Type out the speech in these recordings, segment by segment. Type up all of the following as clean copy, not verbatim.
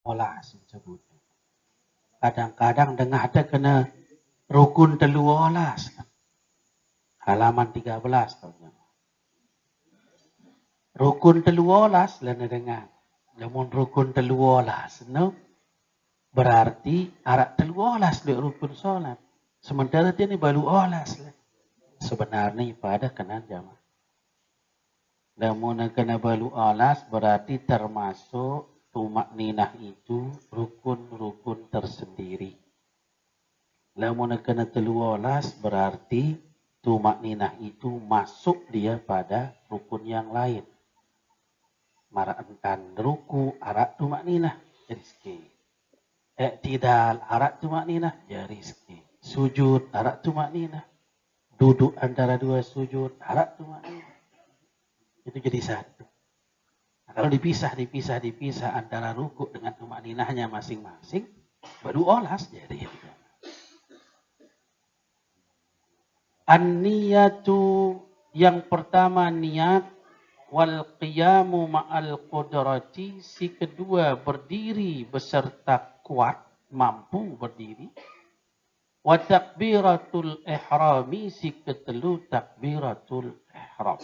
olah sebut. Kadang-kadang dengar ada kena rukun telu olas. Halaman 13 tahunnya. Rukun telu olas lana dengar. Namun rukun telu olas, no? Berarti arak telu olas di rukun solat. Sementara dia ni baru olas. Sebenarnya pada kena jamaah. Namun kena balu alas berarti termasuk tumak ninah itu rukun-rukun tersendiri. Namun kena telu alas berarti tumak ninah itu masuk dia pada rukun yang lain. Marakan ruku arak tumak ninah rizki. Iktidal arak tumak ninah ya rizki. Sujud arak tumak ninah. Duduk antara dua sujud arak tumak ninah. Itu jadi satu. Nah, kalau dipisah antara ruku dengan tumak ninahnya masing-masing, baru olas jadi. An-niyatu yang pertama niat wal qiyamu ma'al qudrati, si kedua berdiri beserta kuat, mampu berdiri. Wa takbiratul ihrami, si ketelu takbiratul ihram.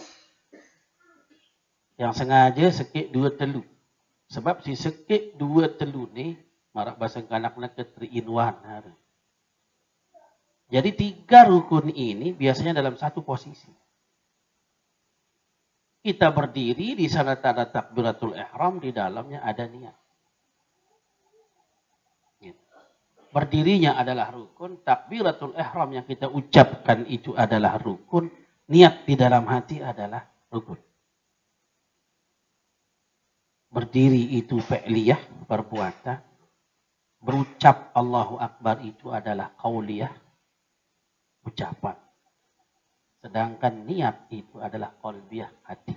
Yang sengaja sekik dua telu. Sebab si sekik dua telu ni, marak bahasa kanak-kanak ke 3-in-1. Jadi 3 rukun ini biasanya dalam satu posisi. Kita berdiri, di sana ada takbiratul ihram, di dalamnya ada niat. Berdirinya adalah rukun, takbiratul ihram yang kita ucapkan itu adalah rukun, niat di dalam hati adalah rukun. Berdiri itu fi'liyah, perbuatan. Berucap Allahu Akbar itu adalah qauliyah, ucapan. Sedangkan niat itu adalah qalbiyah, hati.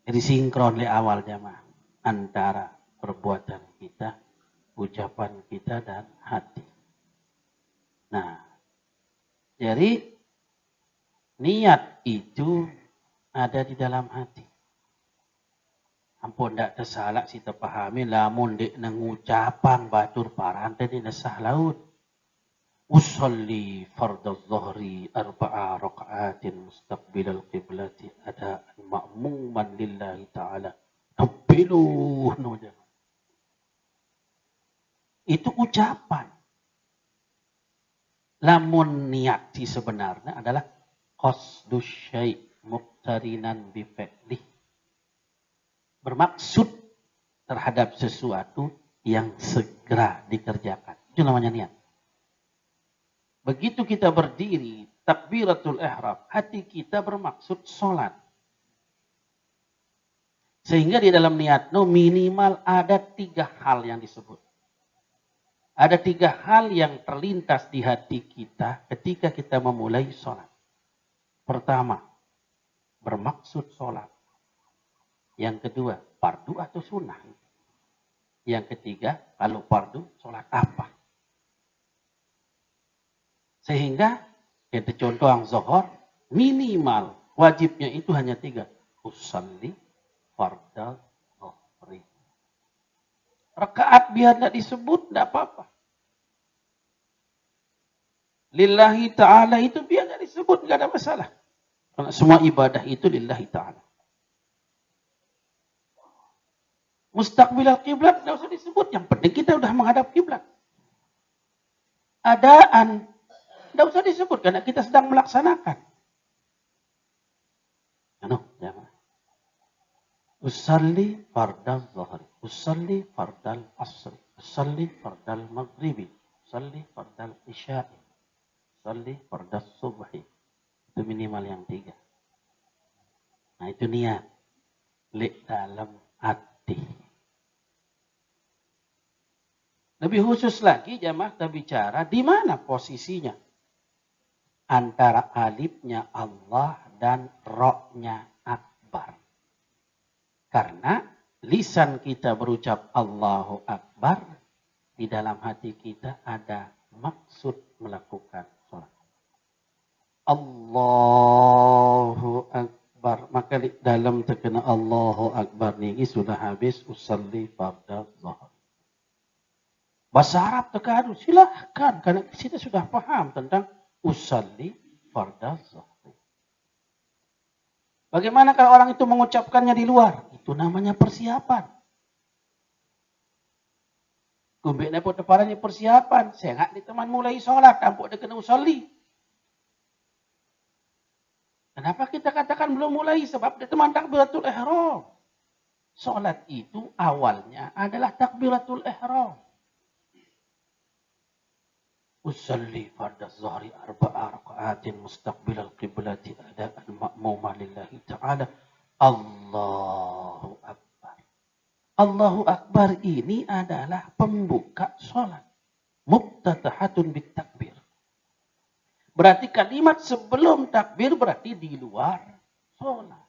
Jadi sinkron di awal jamaah antara perbuatan kita, ucapan kita dan hati. Nah, jadi niat itu ada di dalam hati. Ampun tak tersalah si terpahami lamun dek nengucapang batur parantai di nesah laut. Usalli fardaz zuhri arba'a raka'atin mustaqbilal qiblati ada'an ma'muman lillahi ta'ala. Nabiluh noja. Itu ucapan. Lamun niat si sebenarnya adalah qasdus syai' muqtarinan bifi'lih. Bermaksud terhadap sesuatu yang segera dikerjakan. Itu namanya niat. Begitu kita berdiri, takbiratul ihram, hati kita bermaksud sholat. Sehingga di dalam niat minimal ada 3 hal yang disebut. Ada 3 hal yang terlintas di hati kita ketika kita memulai sholat. Pertama, bermaksud sholat. Yang kedua, fardu atau sunnah. Yang ketiga, kalau fardu, sholat apa? Sehingga, kita contoh yang zuhur, minimal wajibnya itu hanya 3. Usalli fardal zuhri. Rakaat biar tidak disebut, tidak apa-apa. Lillahi ta'ala itu biar tidak disebut, tidak ada masalah. Karena semua ibadah itu lillahi ta'ala. Mustaqbilal kiblat tidak usah disebut. Yang penting kita sudah menghadap kiblat. Adaan tidak usah disebut karena kita sedang melaksanakan. Jangan. Usalli fardal zuhri, usalli fardal asri, usalli fardal maghribi, usalli fardal isya'i, usalli fardal subhi. Itu minimal yang 3. Nah itu niat. Lek dalam hati. Lebih khusus lagi jamaah kita bicara di mana posisinya antara alifnya Allah dan ra-nya akbar. Karena lisan kita berucap Allahu Akbar, di dalam hati kita ada maksud melakukan sholat. Allahu Akbar. Maka dalam terkena Allahu Akbar ini sudah habis usalli fardal zuhur. Bahasa Arab terkadu, silahkan. Karena kita sudah paham tentang usalli fardhu zuhri. Bagaimana kalau orang itu mengucapkannya di luar? Itu namanya persiapan. Kumbeknya pun teparannya persiapan. Saya nggak di teman mulai sholat, tampuk dia kena usalli. Kenapa kita katakan belum mulai? Sebab dia teman takbiratul ihram. Sholat itu awalnya adalah takbiratul ihram. Usalli fardhu zuhri arba'a raka'atin mustaqbilal qiblati adaan ma'muma lillahi ta'ala. Allahu Akbar. Allahu Akbar ini adalah pembuka sholat. Muftatahatun bitakbir. Berarti kalimat sebelum takbir berarti di luar sholat.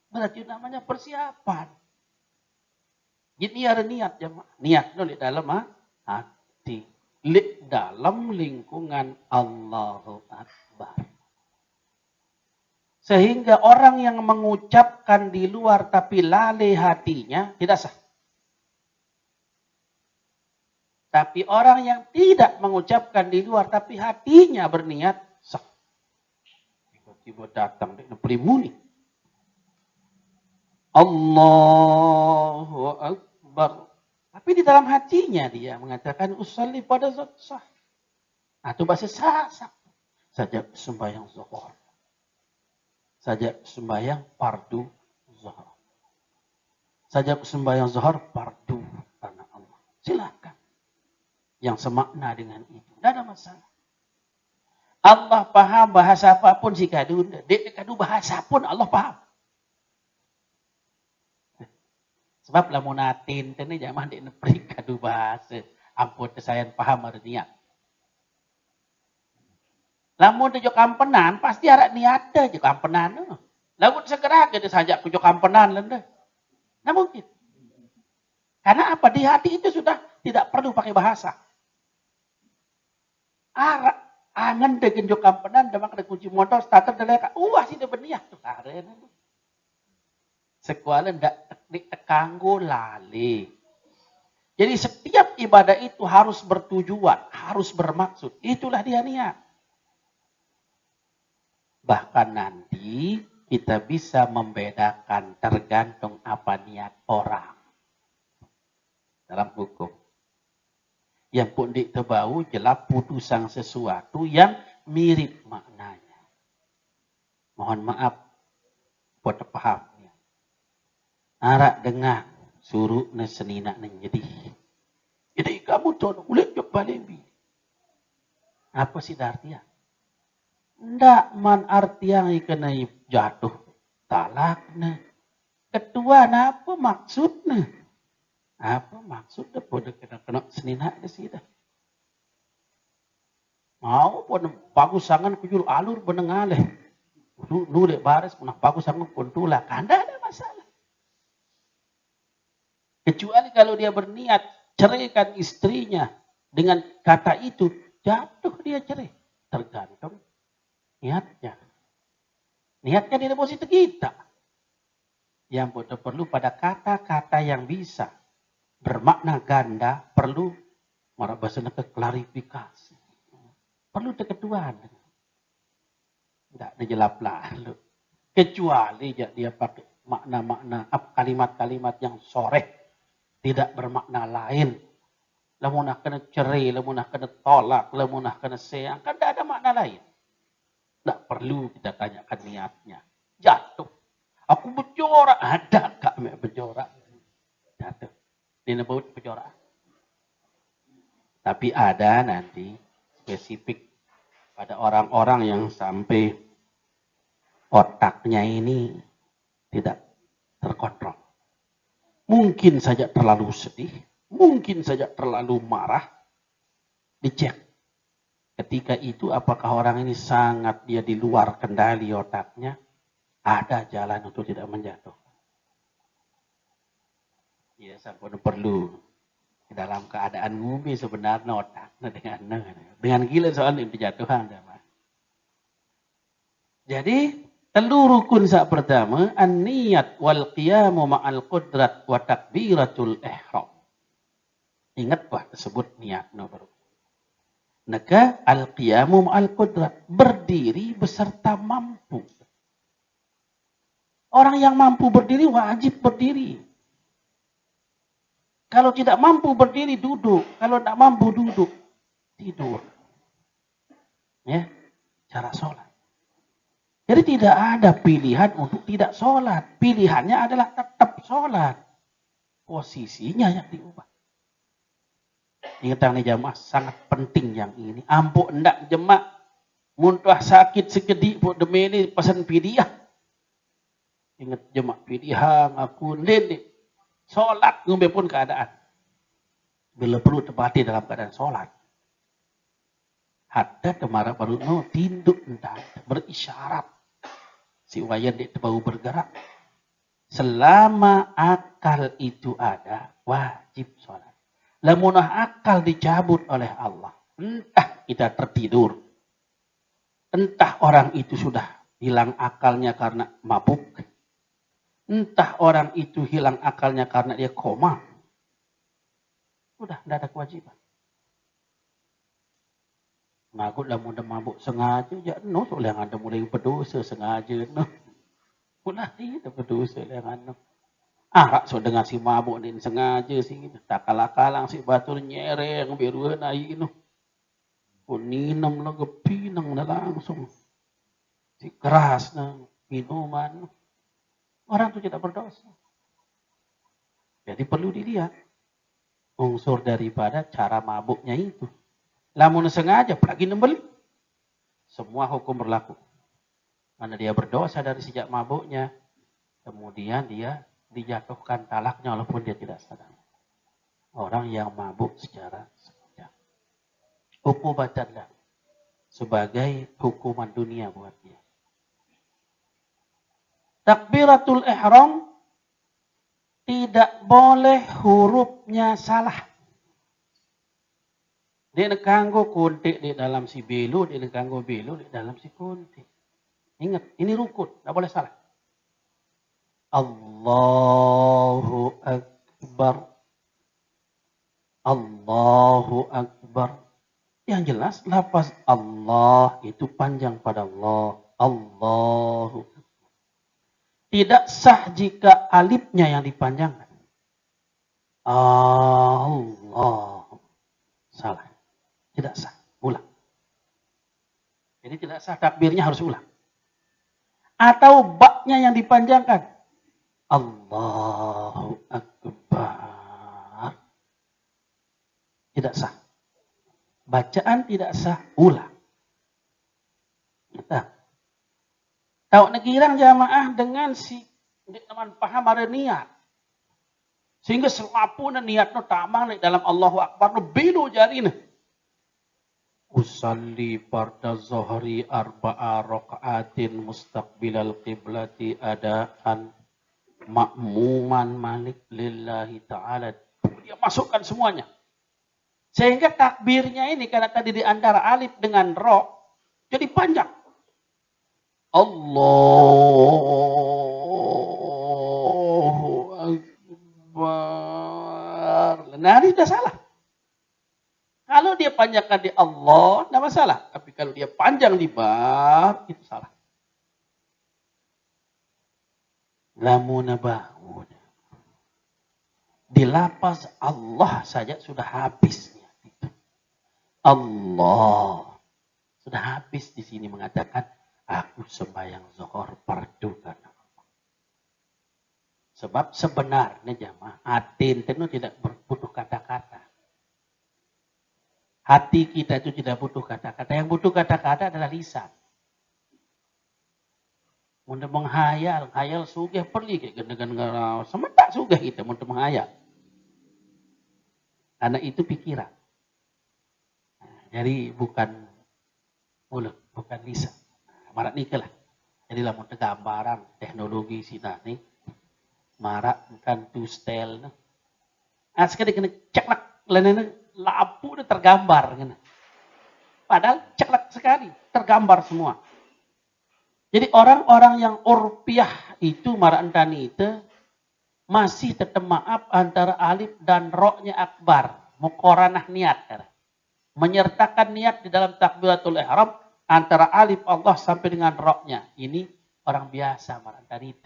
Berarti namanya persiapan. Jadi ada niat jemaah. Niat di dalam hati. Dalam lingkungan Allahu Akbar. Sehingga orang yang mengucapkan di luar tapi lalai hatinya tidak sah. Tapi orang yang tidak mengucapkan di luar tapi hatinya berniat sah. Tiba-tiba datang dengan perimuni. Allahu Akbar. Tapi di dalam hatinya dia mengatakan usalli pada zat sah. Atau bahasa sasak. Sajak sembahyang zuhur. Sajak sembahyang fardu zuhur. Sajak sembahyang zuhur fardu karena Allah. Silakan. Yang semakna dengan itu. Tidak ada masalah. Allah paham bahasa apapun si kadu. Dek kadu bahasa pun Allah paham. Sebab lamun atin tene jamah dek nepri kadu bahasa. Ampun tesayan paham artinya. Lamun tejo kampenan pasti arak niat tejo kampenan. Lamun segera kita sajak kujo kampenan lende. Nah mungkin. Karena apa? Di hati itu sudah tidak perlu pakai bahasa. Arak angan degen jo kampenan demak ada kunci motor starter deleka. Sih dia berniat tuh karen. Sekuala ndak kanggo lali. Jadi setiap ibadah itu harus bertujuan, harus bermaksud. Itulah dia niat. Bahkan nanti kita bisa membedakan tergantung apa niat orang. Dalam hukum. Yang pun ditebau jelas putusan sesuatu yang mirip maknanya. Mohon maaf, buat paham. Arak dengar suruh na senina nang jadi. Jadi kamu tuh ulit coba lebih. Apa sih artinya? Ndak man artinya kena jatuh talak na. Kedua apa maksudnya? Apa maksudnya pada kena senina di sini? Mau pun bagus sangat kujul alur benengaleh. Nulek baris punah bagus sangat pun tulak. Anda ada masalah. Kecuali kalau dia berniat ceraikan istrinya dengan kata itu, jatuh dia cerai. Tergantung niatnya. Niatnya di deposito kita. Yang perlu pada kata-kata yang bisa bermakna ganda, perlu bahasa klarifikasi. Perlu keketuaan. Tidak dijelap lalu. Kecuali dia pakai makna-makna kalimat-kalimat yang soreh. Tidak bermakna lain. Lamunah kena cerai, lamunah kena tolak, lamunah kena sayang. Kan tidak ada makna lain. Tidak perlu kita tanyakan niatnya. Jatuh. Aku berjorak. Ada kak berjorak. Jatuh. Dia nebut berjorak. Tapi ada nanti spesifik pada orang-orang yang sampai otaknya ini tidak terkontrol. Mungkin saja terlalu sedih, mungkin saja terlalu marah. Dicek. Ketika itu apakah orang ini sangat dia di luar kendali otaknya? Ada jalan untuk tidak menjatuh. Ya, sampai perlu. Dalam keadaan ngumi sebenarnya otaknya dengan gila soal penjatuhan. Jadi, telu rukun sak pertama, an-niyat wal qiyamu ma'al qudrat wa takbiratul ihram. Ingat wah tersebut niat no baru. Naka al-qiyamu ma'al qudrat. Berdiri beserta mampu. Orang yang mampu berdiri wajib berdiri. Kalau tidak mampu berdiri duduk. Kalau tidak mampu duduk tidur. Ya, cara sholat. Jadi tidak ada pilihan untuk tidak sholat. Pilihannya adalah tetap sholat. Posisinya yang diubah. Ingat nih jamaah, sangat penting yang ini. Ampuk enggak jemaah. Muntah sakit sekedik pun demi ini pesan pidiah. Ingat jemaah pidiah aku nenek. Sholat ngombe pun keadaan. Bila perlu tepati dalam keadaan sholat. Hatta temara baru no tinduk entah berisyarat. Si wayan dia baru bergerak. Selama akal itu ada, wajib sholat. Lamunah akal dicabut oleh Allah. Entah kita tertidur. Entah orang itu sudah hilang akalnya karena mabuk. Entah orang itu hilang akalnya karena dia koma. Sudah, tidak ada kewajiban. Mabuk lah mudah mabuk sengaja. Ya, no, soalnya yang ada mulai berdosa sengaja. No. Pula itu berdosa yang ada. Arak so dengan si mabuk ni sengaja sih. Tak kalah-kalang si batur nyereng biru na ino. Kuninam na gepinang na langsung. Si keras na minuman. Orang itu tidak berdosa. Jadi perlu dilihat unsur daripada cara mabuknya itu. Lamun sengaja pergi nembeli. Semua hukum berlaku. Karena dia berdosa dari sejak mabuknya. Kemudian dia dijatuhkan talaknya walaupun dia tidak sadar. Orang yang mabuk secara sengaja. Uqubatanlah. Sebagai hukuman dunia buat dia. Takbiratul ihram tidak boleh hurufnya salah. Dia nak kanggo kuntik di dalam si belu, dia nak kanggo belu di dalam si kuntik. Ingat, ini rukun, tak boleh salah. Allahu Akbar. Allahu Akbar. Yang jelas, lafaz Allah itu panjang pada Allah. Allahu Akbar. Tidak sah jika alifnya yang dipanjangkan. Allah. Salah. Tidak sah. Ulang. Jadi tidak sah takbirnya harus ulang. Atau baknya yang dipanjangkan. Allahu Akbar. Tidak sah. Bacaan tidak sah. Ulang. Kita. Tahu negirang jamaah dengan si teman paham ada niat. Sehingga selapuna niatnya tamang dalam Allahu Akbar. Bilu jari ni. Usalli farda zuhri arba'a raka'atin mustaqbilal qiblati adaan ma'muman malik lillahi ta'ala. Dia masukkan semuanya. Sehingga takbirnya ini karena tadi di antara alif dengan ro jadi panjang. Allahu Akbar. Nah ini sudah salah. Kalau dia panjangkan di Allah, tidak masalah. Tapi kalau dia panjang di bar, itu salah. Lamuna ba'ud. Di lapas Allah saja sudah habis. Allah. Sudah habis di sini mengatakan, aku sembahyang zuhur fardu karena Allah. Sebab sebenarnya jamaah, atin itu tidak butuh kata-kata. Hati kita itu tidak butuh kata-kata. Yang butuh kata-kata adalah lisan. Untuk menghayal, hayal sugih perli kayak ganda-ganda sama tak sugih kita untuk menghayal. Karena itu pikiran. Jadi bukan mulut, bukan lisan. Marak ni lah. Jadi lah untuk gambaran teknologi sini ni marak kan tu style. Sekali kena ceklak lain lampu itu tergambar. Padahal ceklak sekali. Tergambar semua. Jadi orang-orang yang urpiah itu marantani itu masih tetap maaf antara alif dan roknya akbar. Muqaranah niat. Menyertakan niat di dalam takbiratul ihram antara alif Allah sampai dengan ra-nya. Ini orang biasa barangkali.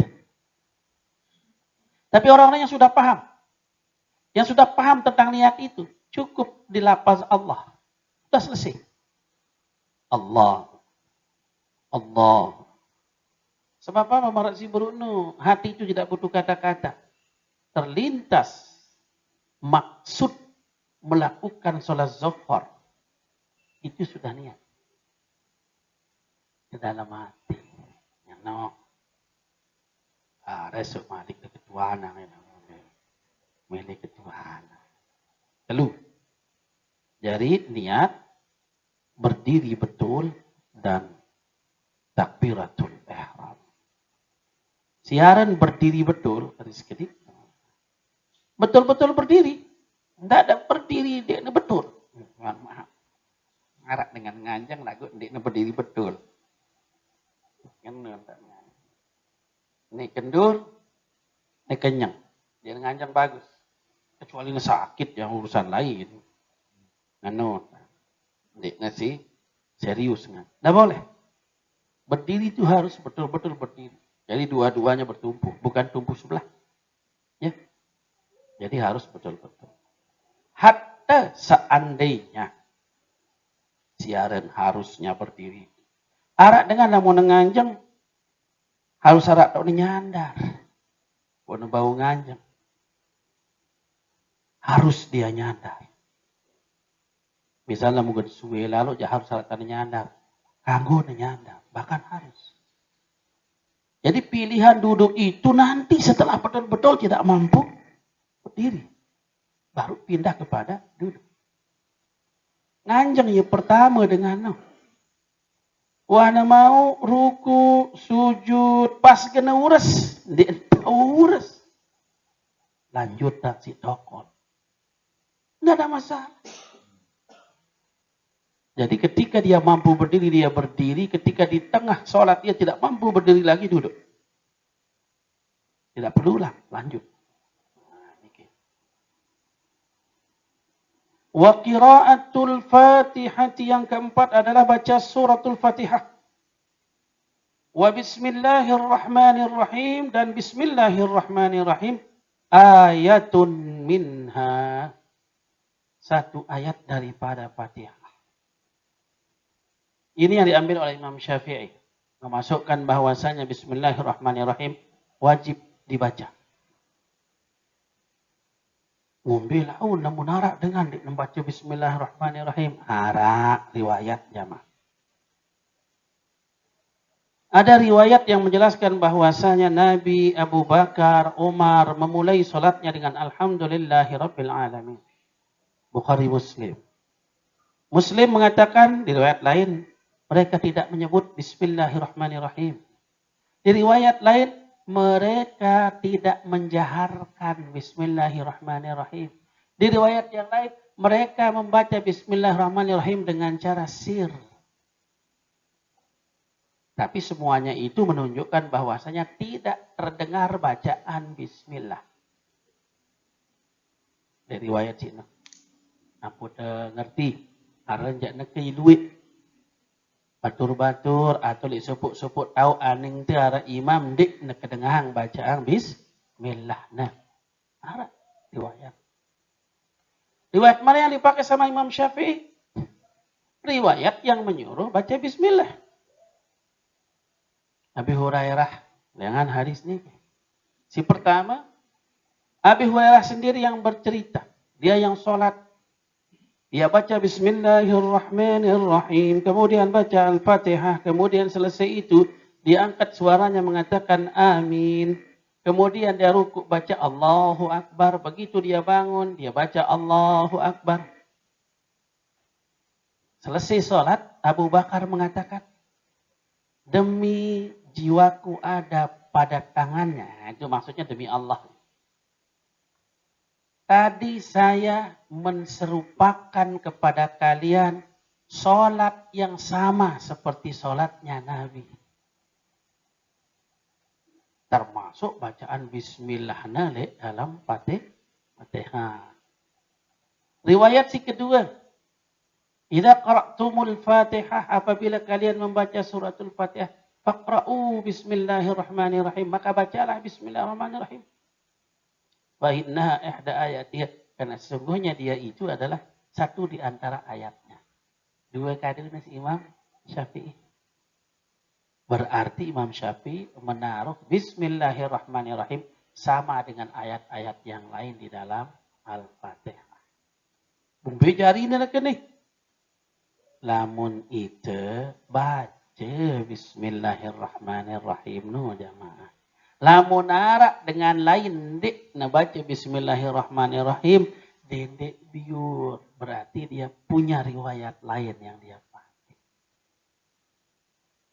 Tapi orang-orang yang sudah paham tentang niat itu, cukup di lafaz Allah. Sudah selesai. Allah. Allah. Sebab apa Marak Zibrunu? Hati itu tidak butuh kata-kata. Terlintas maksud melakukan sholat zuhur. Itu sudah niat. Ke dalam hati. Yang no. Resuk malik ke ketuana. Milik ketuana. Lalu. Jadi niat. Berdiri betul. Dan takbiratul ihram. Siaran berdiri betul. Betul-betul berdiri. Tidak ada berdiri. Dia betul. Maaf. Ngarak dengan nganjang lagu. Dia berdiri betul. Ini kendur. Ini kenyang. Dia nganjang bagus. Kecuali ini sakit yang urusan lain. Dia sih serius. Tidak boleh. Berdiri itu harus betul-betul berdiri. Jadi dua-duanya bertumpu, bukan tumpu sebelah. Ya. Jadi harus betul-betul. Hatta seandainya siaran harusnya berdiri. Arak dengan namun nganjeng harus arak tak nyandar. Bono bau nganjeng. Harus dia nyandar. Misalnya mungkin suwe lalu dia harus arak tak nyandar. Kanggo nyandar, bahkan harus. Jadi pilihan duduk itu nanti setelah betul-betul tidak mampu berdiri. Baru pindah kepada duduk. Nganjeng ya pertama dengan wana mau ruku, sujud, pas kena urus. Dia urus. Lanjut tak si tokol. Tidak ada masalah. Jadi ketika dia mampu berdiri, dia berdiri. Ketika di tengah sholat, dia tidak mampu berdiri lagi, duduk. Tidak perlu ulang, lanjut. Wa qira'atul fatihati yang keempat adalah baca suratul fatihah. Wa bismillahirrahmanirrahim dan bismillahirrahmanirrahim. Ayatun minha. Satu ayat daripada fatihah. Ini yang diambil oleh Imam Syafi'i. Memasukkan bahwasanya bismillahirrahmanirrahim wajib dibaca. Ngombe lau namun arak dengan membaca bismillahirrahmanirrahim. Arak riwayat jamaah. Ada riwayat yang menjelaskan bahwasanya Nabi Abu Bakar, Umar memulai solatnya dengan alhamdulillahirabbil alamin. Bukhari Muslim. Muslim mengatakan di riwayat lain mereka tidak menyebut bismillahirrahmanirrahim. Di riwayat lain mereka tidak menjaharkan bismillahirrahmanirrahim. Di riwayat yang lain mereka membaca bismillahirrahmanirrahim dengan cara sir. Tapi semuanya itu menunjukkan bahwasanya tidak terdengar bacaan bismillah. Dari riwayat sini. Aku ngerti. Aranjak nekei duit. Batur-batur atau li sepuk-sepuk tahu aning tu ara imam dik nak kedengahang bacaan bismillah. Nah, ara riwayat. Riwayat mana yang dipakai sama Imam Syafi'i? Riwayat yang menyuruh baca bismillah. Abi Hurairah dengan hadis ini. Si pertama, Abi Hurairah sendiri yang bercerita. Dia yang sholat. Dia baca bismillahirrahmanirrahim. Kemudian baca Al-Fatihah. Kemudian selesai itu, dia angkat suaranya mengatakan amin. Kemudian dia rukuk baca Allahu Akbar. Begitu dia bangun, dia baca Allahu Akbar. Selesai sholat, Abu Bakar mengatakan, demi jiwaku ada pada tangannya. Itu maksudnya demi Allah. Tadi saya menserupakan kepada kalian sholat yang sama seperti sholatnya Nabi. Termasuk bacaan bismillah dalam Fatihah. Riwayat si kedua, idza qara'tumul Fatihah, apabila kalian membaca suratul Fatihah, faqra'u bismillahirrahmanirrahim, maka bacalah bismillahirrahmanirrahim. Fa innaha ihda ayatiha, karena sesungguhnya dia itu adalah satu di antara ayatnya. Dua kali nasi Imam Syafi'i. Berarti Imam Syafi'i menaruh bismillahirrahmanirrahim sama dengan ayat-ayat yang lain di dalam Al-Fatihah. Bumbe jari ni nak ni. Lamun itu baca bismillahirrahmanirrahim nu jamaah. Lamun arak dengan lain dek nak baca bismillahirrahmanirrahim, dendek biur. Berarti dia punya riwayat lain yang dia pakai.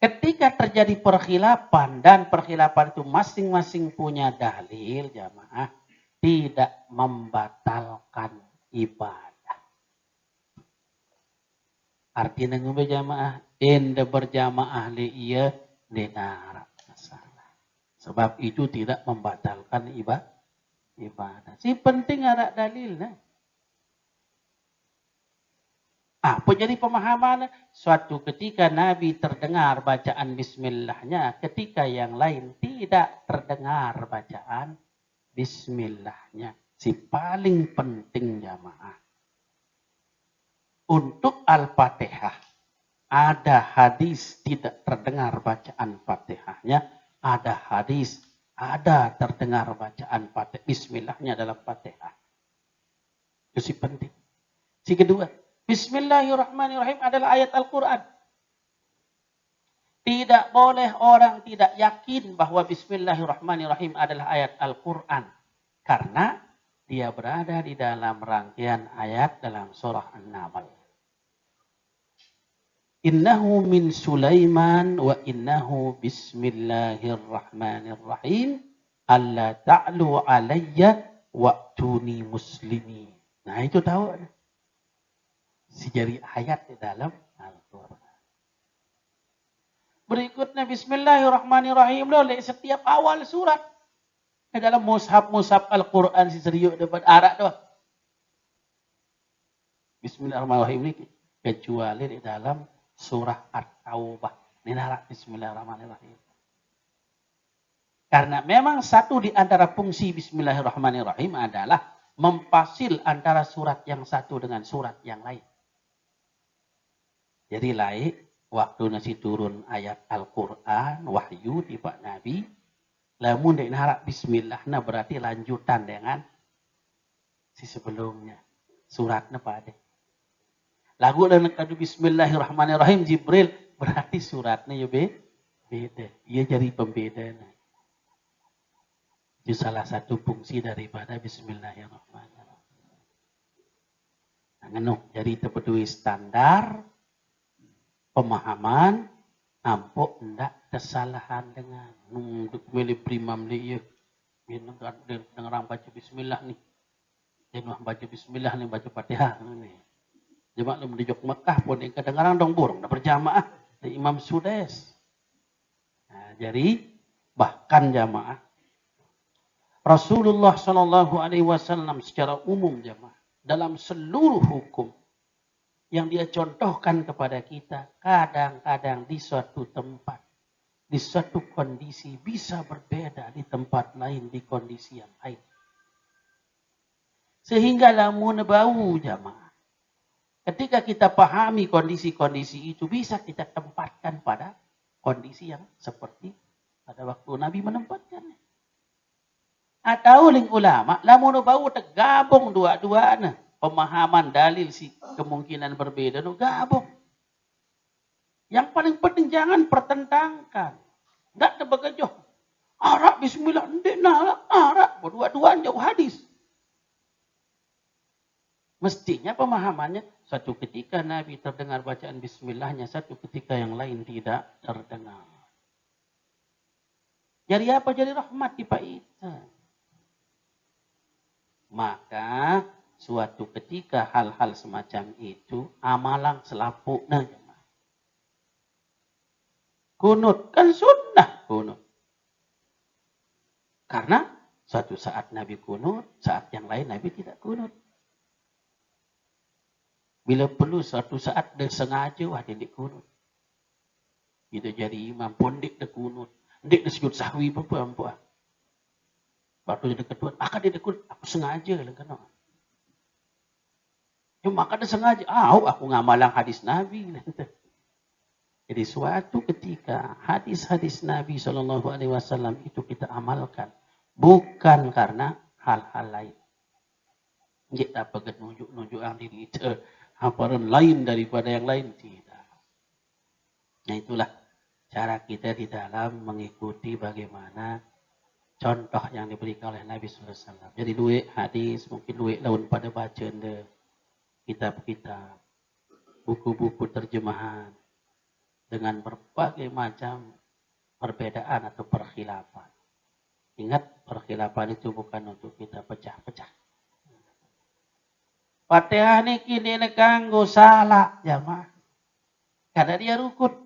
Ketika terjadi perkhilafan dan perkhilafan itu masing-masing punya dalil jamaah, tidak membatalkan ibadah. Artinya ngombe jamaah, enda berjamaah li iya denara masalah. Sebab itu tidak membatalkan ibadah. Si penting ada dalilnya. Apa jadi pemahaman? Suatu ketika Nabi terdengar bacaan bismillahnya, ketika yang lain tidak terdengar bacaan bismillahnya. Si paling penting jamaah. Untuk Al-Fatihah, ada hadis tidak terdengar bacaan Fatihahnya, ada hadis ada terdengar bacaan Fatihah, bismillahnya dalam Fatihah. Itu si penting. Si kedua, bismillahirrahmanirrahim adalah ayat Al-Quran. Tidak boleh orang tidak yakin bahwa bismillahirrahmanirrahim adalah ayat Al-Quran. Karena dia berada di dalam rangkaian ayat dalam surah An-Naml. Innahu min Sulaiman wa innahu bismillahirrahmanirrahim. Alla ta'lu alayya wa'tuni muslimin. Nah itu tahu. Si jari ayat di dalam Al-Quran. Berikutnya bismillahirrahmanirrahim. Oleh setiap awal surat. Di dalam mushaf Al-Quran si seriuk dapat arak tu. Bismillahirrahmanirrahim ini kecuali di dalam surah At-Taubah. Ini narak bismillahirrahmanirrahim. Karena memang satu di antara fungsi bismillahirrahmanirrahim adalah mempasil antara surat yang satu dengan surat yang lain. Jadi lain waktu nasi turun ayat Al-Quran, wahyu di Pak Nabi, lamun dek narak bismillah, nah berarti lanjutan dengan si sebelumnya. Suratnya pada. Lagu dan kadu bismillahirrahmanirrahim Jibril, berarti suratnya ya beda. Ia jadi pembeda. Itu salah satu fungsi daripada bismillahirrahmanirrahim. Nah, jadi terpedui standar pemahaman ampuk ndak kesalahan dengan nunduk milih primam dia dengan orang baca bismillah nih. Dan baca bismillah nih baca Fatihah nih. Jemaah lu di Jog Mekah pun yang kedengaran dong burung dah berjamaah di Imam Sudes. Nah, jadi bahkan jamaah Rasulullah Shallallahu Alaihi Wasallam secara umum jamaah dalam seluruh hukum yang dia contohkan kepada kita kadang-kadang di suatu tempat, di suatu kondisi bisa berbeda di tempat lain, di kondisi yang lain. Sehingga lamun bau jamaah. Ketika kita pahami kondisi-kondisi itu bisa kita tempatkan pada kondisi yang seperti pada waktu Nabi menempatkannya. Atau ling ulama, lamun bau tergabung dua-duanya. Pemahaman dalil si kemungkinan berbeda nu gabung. Yang paling penting jangan pertentangkan. Enggak terbegajoh. Arak bismillah, ndek nak arak. Berdua-duaan jauh hadis. Mestinya pemahamannya satu ketika Nabi terdengar bacaan bismillahnya, satu ketika yang lain tidak terdengar. Jadi apa? Jadi rahmat di Pak. Maka suatu ketika hal-hal semacam itu amalan selapuknya. Kunut kan sunnah kunut. Karena suatu saat Nabi kunut, saat yang lain Nabi tidak kunut. Bila perlu suatu saat dia sengaja wah dia kunut. Kita jadi imam pun dia kunut. Dia sujud sahwi apa-apa. Waktu dia kedua, dia kunut. Aku sengaja lah kena. Cuma dia sengaja. Aku ngamalang hadis Nabi. Jadi suatu ketika hadis-hadis Nabi SAW itu kita amalkan. Bukan karena hal-hal lain. Dia tak pergi nunjuk yang diri itu. Hamparan lain daripada yang lain. Tidak. Nah itulah cara kita di dalam mengikuti bagaimana contoh yang diberikan oleh Nabi SAW. Jadi duit hadis, mungkin duit laun pada baca kitab-kitab, buku-buku terjemahan, dengan berbagai macam perbedaan atau perkhilafan. Ingat, perkhilafan itu bukan untuk kita pecah-pecah. Fatihah ini kini kanggo salah jamaah. Karena dia rukun.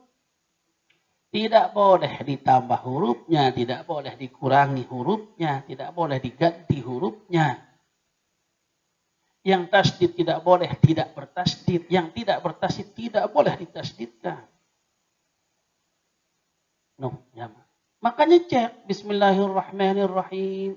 Tidak boleh ditambah hurufnya, tidak boleh dikurangi hurufnya, tidak boleh diganti hurufnya. Yang tasdid tidak boleh tidak bertasdid, yang tidak bertasdid tidak boleh ditasdidkan. Makanya cek Bismillahirrahmanirrahim.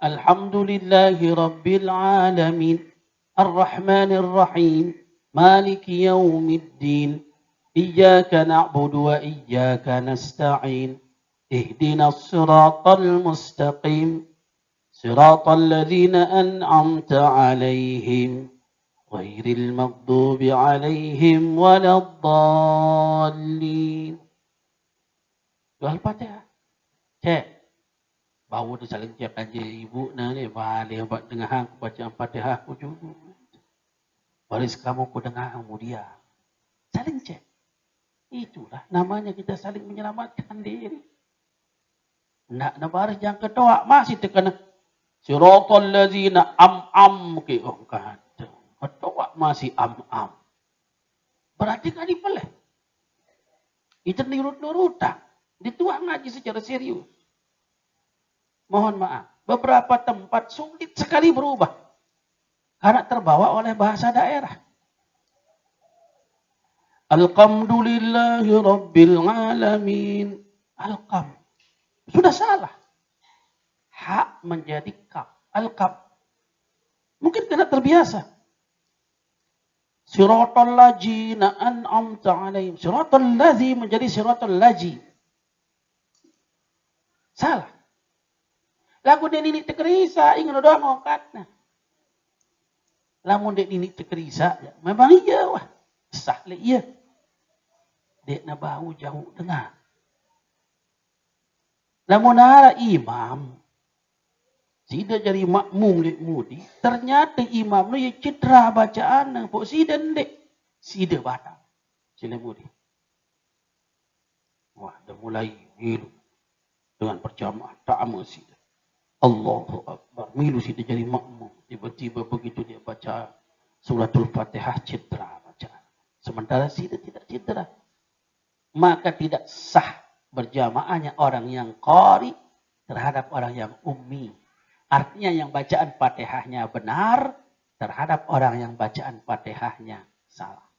Alhamdulillahi Rabbil Alamin. Ar-Rahmanir-Rahim. Maliki Yawmiddin. Iyyaka na'budu wa iyyaka nasta'in. Ihdinas siratal mustaqim. Siratal ladzina an'amta 'alaihim. Ghairil maghdubi 'alaihim waladdallin. Al-Fatihah. Cek. Bawa tu saling cek aja ibu ni balik buat dengar aku baca Al-Fatihah aku juga. Baris kamu ku dengar kamu dia. Saling cek. Itulah namanya kita saling menyelamatkan diri. Nak baris yang kedua masih tekan siratal ladzina am ke kata. Kedua masih am. Berarti kan dipeleh. Itu nurut-nurutan. Dituang ngaji secara serius. Mohon maaf. Beberapa tempat sulit sekali berubah. Karena terbawa oleh bahasa daerah. Alhamdulillahi Rabbil Alamin. Al-Qam. Sudah salah. Hak menjadi kaf. Al-Qam. Mungkin karena terbiasa. Siratal ladzina an'amta 'alaihim. Siratal ladzi menjadi siratal ladzi. Salah. Lagu dia nini tekerisa, ingin doa ngokatna. Lamun dia nini tekerisa, ya, memang iya wah. Sah le iya. Dek na bau jauh dengar. Lamun ara imam, sida jadi makmum dek mudi, ternyata imam nu ya citra bacaan, pok sida dek. Sida batal. Sila mudi. Wah, dah mulai ngilu. Dengan berjamaah ta'amul sida. Allahu Akbar. Milu sida jadi makmum. Tiba-tiba begitu dia baca suratul Fatihah citra bacaan. Sementara sida tidak citra. Maka tidak sah berjamaahnya orang yang qari terhadap orang yang ummi. Artinya yang bacaan Fatihahnya benar terhadap orang yang bacaan Fatihahnya salah.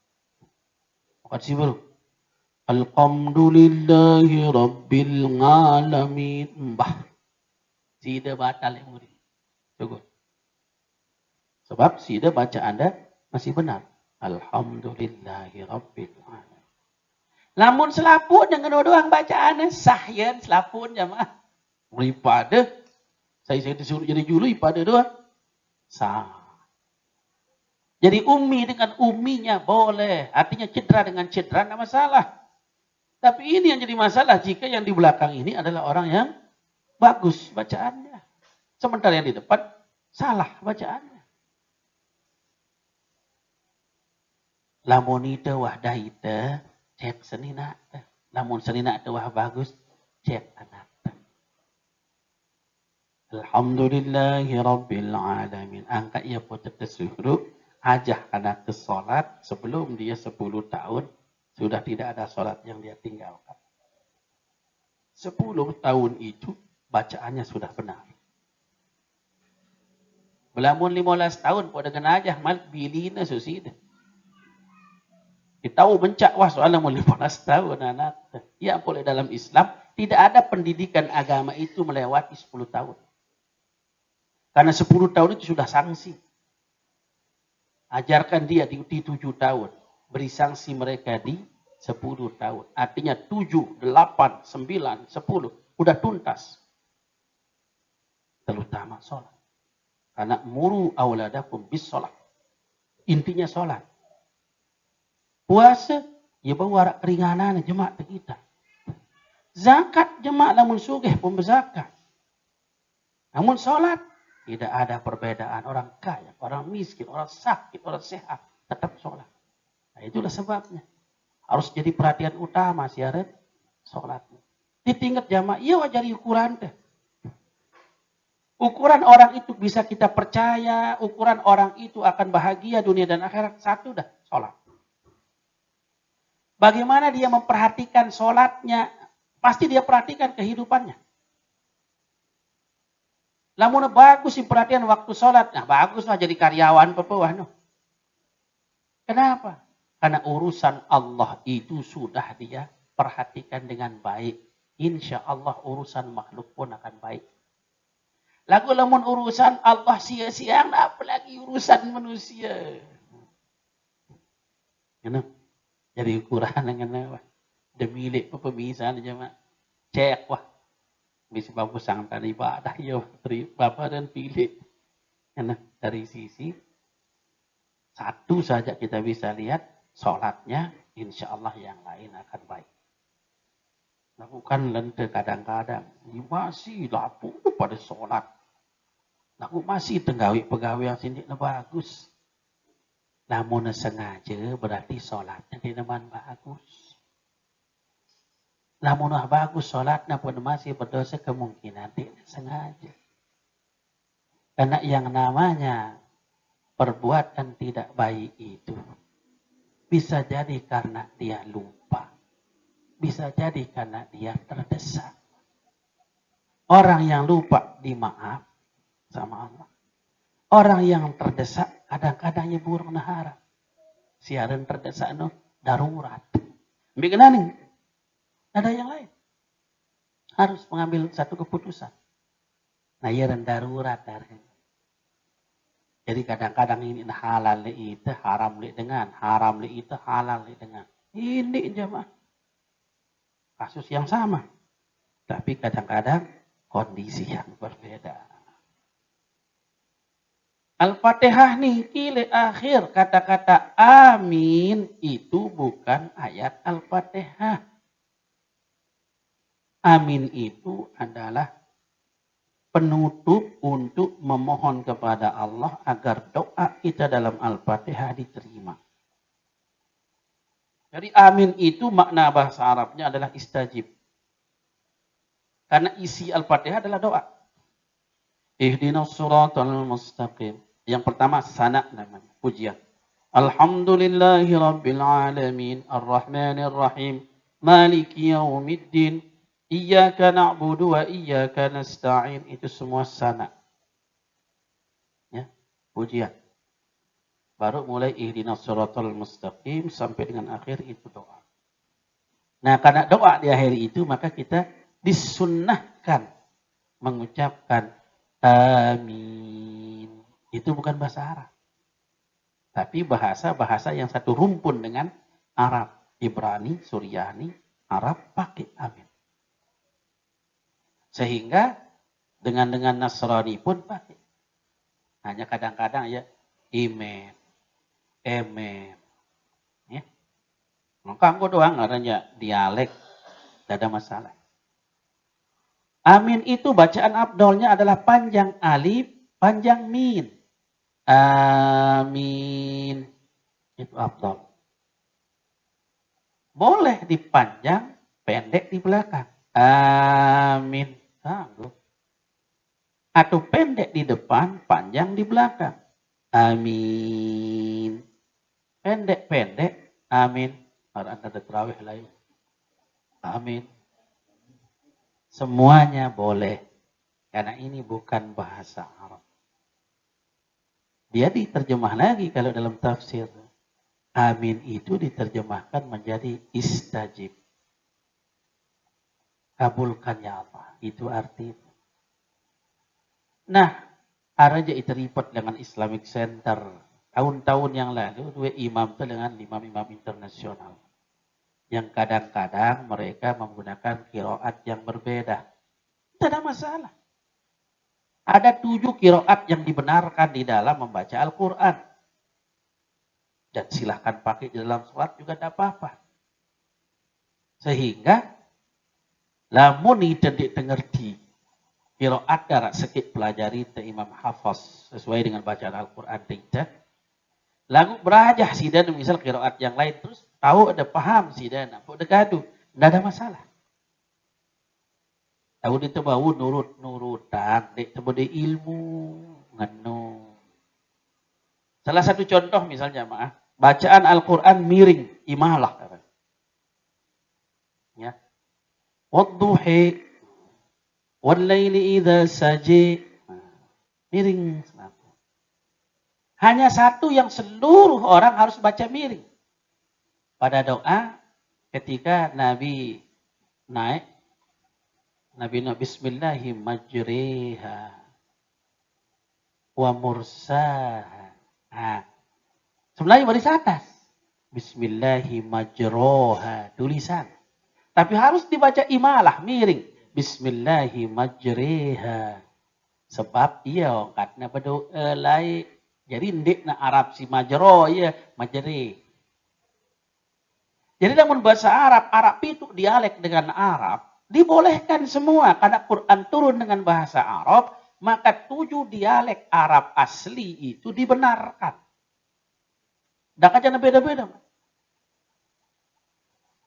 Makasih bro. Alhamdulillahi Rabbil Alamin. Mbah. Sida batal yang murid. Cukup. Sebab sida baca Anda masih benar. Alhamdulillahi Rabbil Alamin. Lamun selapun dengan doang bacaannya sahyan selapun jamaah. Daripada saya disuruh jadi julu pada doang. Sah. Jadi ummi dengan umminya boleh. Artinya cedera dengan cedera tidak masalah. Tapi ini yang jadi masalah jika yang di belakang ini adalah orang yang bagus bacaannya. Sementara yang di depan salah bacaannya. Lamun itu wah dah itu cek senina. Lamun senina itu wah bagus cek anak. Alhamdulillahi Rabbil Alamin. Angkat ia potek kesuruh. Ajah anak ke solat sebelum dia 10 tahun. Sudah tidak ada solat yang dia tinggalkan. 10 tahun itu bacaannya sudah benar. Belamun 15 tahun pada kena ajah mal bilina susida. Tahu mencak wah soalnya mau 15 tahun anak. Ya boleh dalam Islam tidak ada pendidikan agama itu melewati 10 tahun. Karena 10 tahun itu sudah sanksi. Ajarkan dia di 7 tahun. Beri sanksi mereka di 10 tahun. Artinya 7, 8, 9, 10. Udah tuntas. Terutama sholat. Karena muru awladakum bis sholat. Intinya sholat. Puasa, ya bawa keringanan jemaat kita. Zakat jemaat namun sugih pun berzakat. Namun sholat, tidak ada perbedaan. Orang kaya, orang miskin, orang sakit, orang sehat. Tetap sholat. Nah itulah sebabnya. Harus jadi perhatian utama syarat sholatnya. Ditingkat jamaah, iya wajar ukuran deh. Ukuran orang itu bisa kita percaya, ukuran orang itu akan bahagia dunia dan akhirat. Satu dah, sholat. Bagaimana dia memperhatikan sholatnya, pasti dia perhatikan kehidupannya. Lamun bagus sih perhatian waktu sholat, nah baguslah jadi karyawan pepewah. No. Kenapa? Karena urusan Allah itu sudah dia perhatikan dengan baik. Insya Allah urusan makhluk pun akan baik. Lagu lamun urusan Allah sia-sia, apalagi urusan manusia. Kenapa? Jadi ukuran dengan apa? Demilik pemisahan jemaah. Cek wah. Bisa bagus sangat ibadah ya Bapak dan pilih. Karena dari sisi satu saja kita bisa lihat sholatnya insya Allah yang lain akan baik. Lakukan lente kadang-kadang. Masih lapuk pada sholat. Laku masih tenggawi pegawai yang sini bagus. Namun sengaja berarti sholatnya tidak bagus. Namun bagus sholatnya pun masih berdosa kemungkinan tidak sengaja. Karena yang namanya perbuatan tidak baik itu bisa jadi karena dia lupa. Bisa jadi karena dia terdesak. Orang yang lupa dimaaf sama Allah. Orang yang terdesak kadang-kadang nyebur nahara. Siaran terdesak no darurat. Bikin nih. Ada yang lain. Harus mengambil satu keputusan. Nah, ya darurat. Jadi kadang-kadang ini halal itu haram dengan. Haram itu halal dengan. Ini jemaah. Kasus yang sama. Tapi kadang-kadang kondisi yang berbeda. Al-Fatihah nih, kile akhir kata-kata amin itu bukan ayat Al-Fatihah. Amin itu adalah penutup untuk memohon kepada Allah agar doa kita dalam Al-Fatihah diterima. Jadi amin itu makna bahasa Arabnya adalah istajib. Karena isi Al-Fatihah adalah doa. Ihdinas siratal mustaqim. Yang pertama sana namanya, pujian. Alhamdulillahi rabbil alamin, arrahmanir rahim, maliki yaumiddin, iyyaka na'budu wa iyyaka nasta'in. Itu semua sana. Ya, pujian. Baru mulai ihdinas siratal mustaqim sampai dengan akhir itu doa. Nah, karena doa di akhir itu maka kita disunnahkan mengucapkan amin. Itu bukan bahasa Arab. Tapi bahasa-bahasa yang satu rumpun dengan Arab. Ibrani, Suryani, Arab pakai amin. Sehingga dengan Nasrani pun pakai. Hanya kadang-kadang ya amen, amen. Ya. Maka aku doang adanya dialek, tidak ada masalah. Amin itu bacaan abdolnya adalah panjang alif, panjang min. Amin. Itu abdol. Boleh dipanjang, pendek di belakang. Amin. Sanggup. Atau pendek di depan, panjang di belakang. Amin. Pendek-pendek. Amin. Ada terawih lain. Amin. Semuanya boleh. Karena ini bukan bahasa Arab. Dia diterjemah lagi kalau dalam tafsir. Amin itu diterjemahkan menjadi istajib. Kabulkan ya Allah. Itu arti. Nah, ada je terlibat dengan Islamic Center. Tahun-tahun yang lalu, dua imam itu dengan imam-imam internasional. Yang kadang-kadang mereka menggunakan qiraat yang berbeda. Tidak ada masalah. Ada 7 qiraat yang dibenarkan di dalam membaca Al-Quran. Dan silahkan pakai di dalam sholat juga tidak apa-apa. Sehingga, lamun tidak mengerti qiraat darat sedikit pelajari te Imam Hafaz sesuai dengan bacaan Al-Quran tidak. Lalu berajah sidan misal qiraat yang lain terus tahu ada paham sidan apa ada gaduh, tidak ada masalah. Tahu itu bau nurutan, dek tebode ilmu nganu. Salah satu contoh misalnya bacaan Al-Quran miring imalah katanya. Ya. Wadduhi wal-laili idza saji. Miring. Hanya satu yang seluruh orang harus baca miring. Pada doa ketika Nabi naik, Nabi Bismillahi majriha wa mursaha. Sebenarnya baris atas. Bismillahi majroha. Tulisan. Tapi harus dibaca imalah, miring. Bismillahi majriha. Sebab ia katanya berdoa lain. Jadi ndik na Arab si majro ya majri. Jadi dalam bahasa Arab, Arab itu dialek dengan Arab. Dibolehkan semua. Karena Quran turun dengan bahasa Arab. Maka 7 dialek Arab asli itu dibenarkan. Tidak aja beda-beda.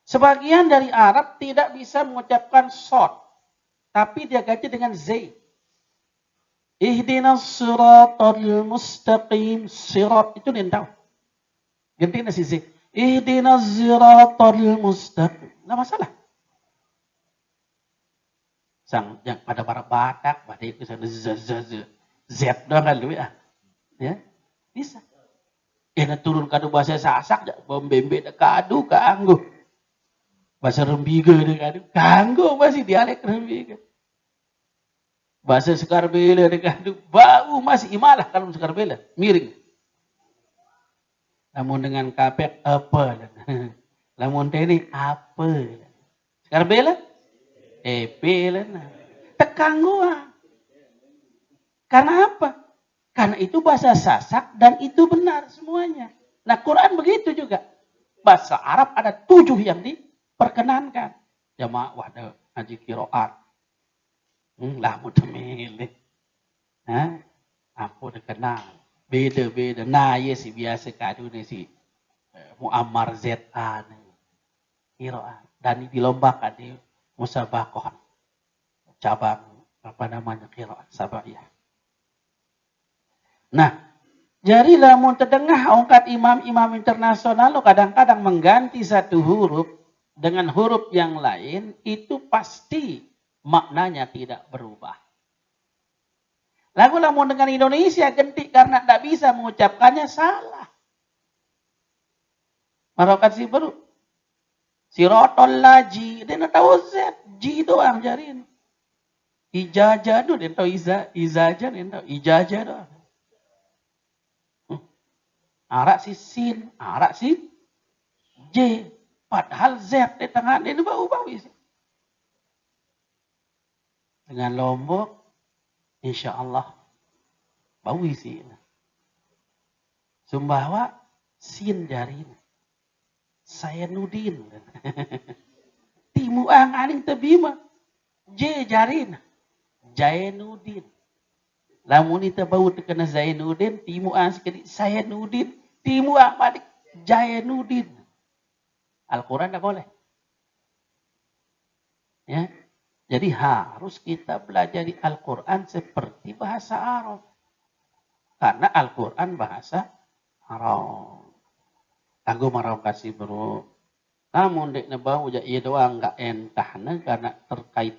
Sebagian dari Arab tidak bisa mengucapkan sod. Tapi dia ganti dengan z. Ihdinas siratal mustaqim. Sirat itu dia tahu. Ganti nasi z. Ihdinas siratal mustaqim. Tidak masalah. Sang yang pada para Batak, pada itu sana z doang kan lu ya. Ya, bisa. Turun kadu bahasa Sasak, Bembembe dak kadu kanggo. Bahasa Rembiga dak kadu kanggo masih dialek Rembiga. Bahasa Sekarbela dak kadu bau masih imalah kalau Sekarbela, miring. Namun dengan kapek apa? Lamun teni apa? Sekarbela? Pelena. Tekanggo. Karena apa? Karena itu bahasa Sasak dan itu benar semuanya. Nah Quran begitu juga. Bahasa Arab ada 7 yang diperkenankan. Jamaah wahda haji qiraat. Lah mau temilih. Aku udah kenal. Beda-beda. Nah ya si biasa kadu nih si Muammar ZA nih. Qiraat. Dan dilombakan di musabaqah. Cabang apa namanya qiraat sabaiyah. Nah, jadi lamun terdengar ongkat imam-imam internasional lo kadang-kadang mengganti satu huruf dengan huruf yang lain, itu pasti maknanya tidak berubah. Lalu lamun dengan Indonesia ganti karena tidak bisa mengucapkannya salah. Marokat si baru. Sirotol laji, dia nak tahu Z, Ji doang jarin. Ijajah tu dia tahu Izajah dia tahu Ijajah doang. Arak si sin, arak si J. Padahal Z di tengah dia bau-bau isi. Dengan Lombok, insya Allah bau isi. Sumbawa sin jarin. Saya nudin. Timuang aning tebima. J jarin. Jainuddin. Lamun itu bau terkena Zainuddin, timuang sekali saya nudin. Timuang balik Jainuddin. Al-Quran tak boleh. Ya. Jadi harus kita belajar Al-Quran seperti bahasa Arab. Karena Al-Quran bahasa Arab. Aku marah kasih bro. Namun dek nebau ja iya doang enggak entah karena terkait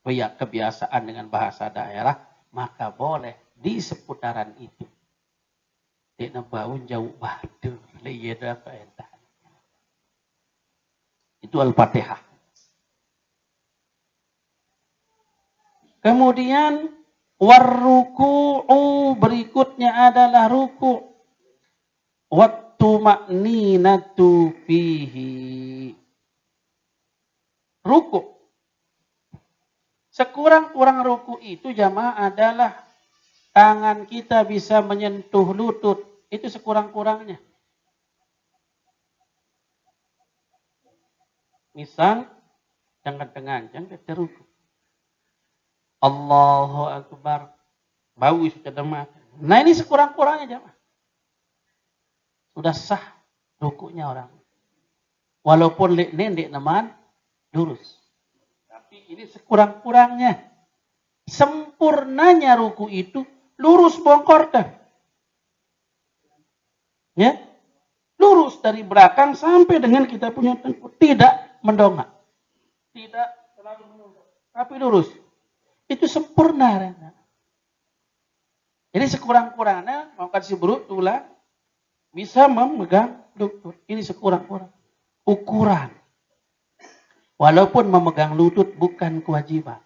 kebiasaan dengan bahasa daerah, maka boleh di seputaran itu. Dek nebau jauh badur, iya doang enggak entah. Itu Al-Fatihah. Kemudian warruku'u berikutnya adalah ruku'. Wattu ma'ninatu fihi. Ruku'. Sekurang-kurang ruku' itu jamaah adalah tangan kita bisa menyentuh lutut. Itu sekurang-kurangnya. Misal, jangan kita ruku'. Allahu Akbar. Bau sudah demam. Nah ini sekurang-kurangnya jamaah. Sudah sah ruku'nya orang. Walaupun nendek naman lurus. Tapi ini sekurang-kurangnya. Sempurnanya ruku' itu lurus bongkor kan. Ya. Lurus dari belakang sampai dengan kita punya tengkuk. Tidak mendongak. Tidak terlalu menunduk. Tapi lurus. Itu sempurna. Jadi sekurang-kurangnya mau kasih berut tulang bisa memegang lutut. Ini sekurang-kurang. Ukuran. Walaupun memegang lutut bukan kewajiban.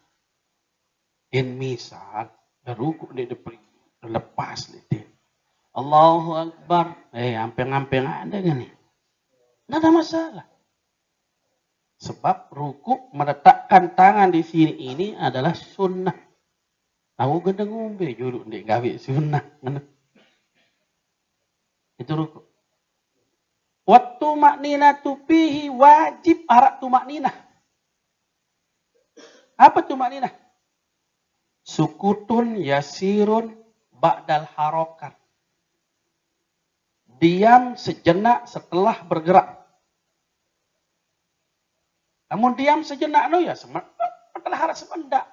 In misal, rukuk di depan, lepas litin. Allahu Akbar. Ampeng-ampeng ada kan nih? Nggak ada masalah. Sebab rukuk meletakkan tangan di sini ini adalah sunnah. Aku gede ngombe juru ndek gawe sunnah. Itu rukuk. Waktu makninatu fihi wajib arak tumakninah. Apa tumakninah? Sukutun yasirun ba'dal harokat. Diam sejenak setelah bergerak. Namun diam sejenak ya setelah harap semendak.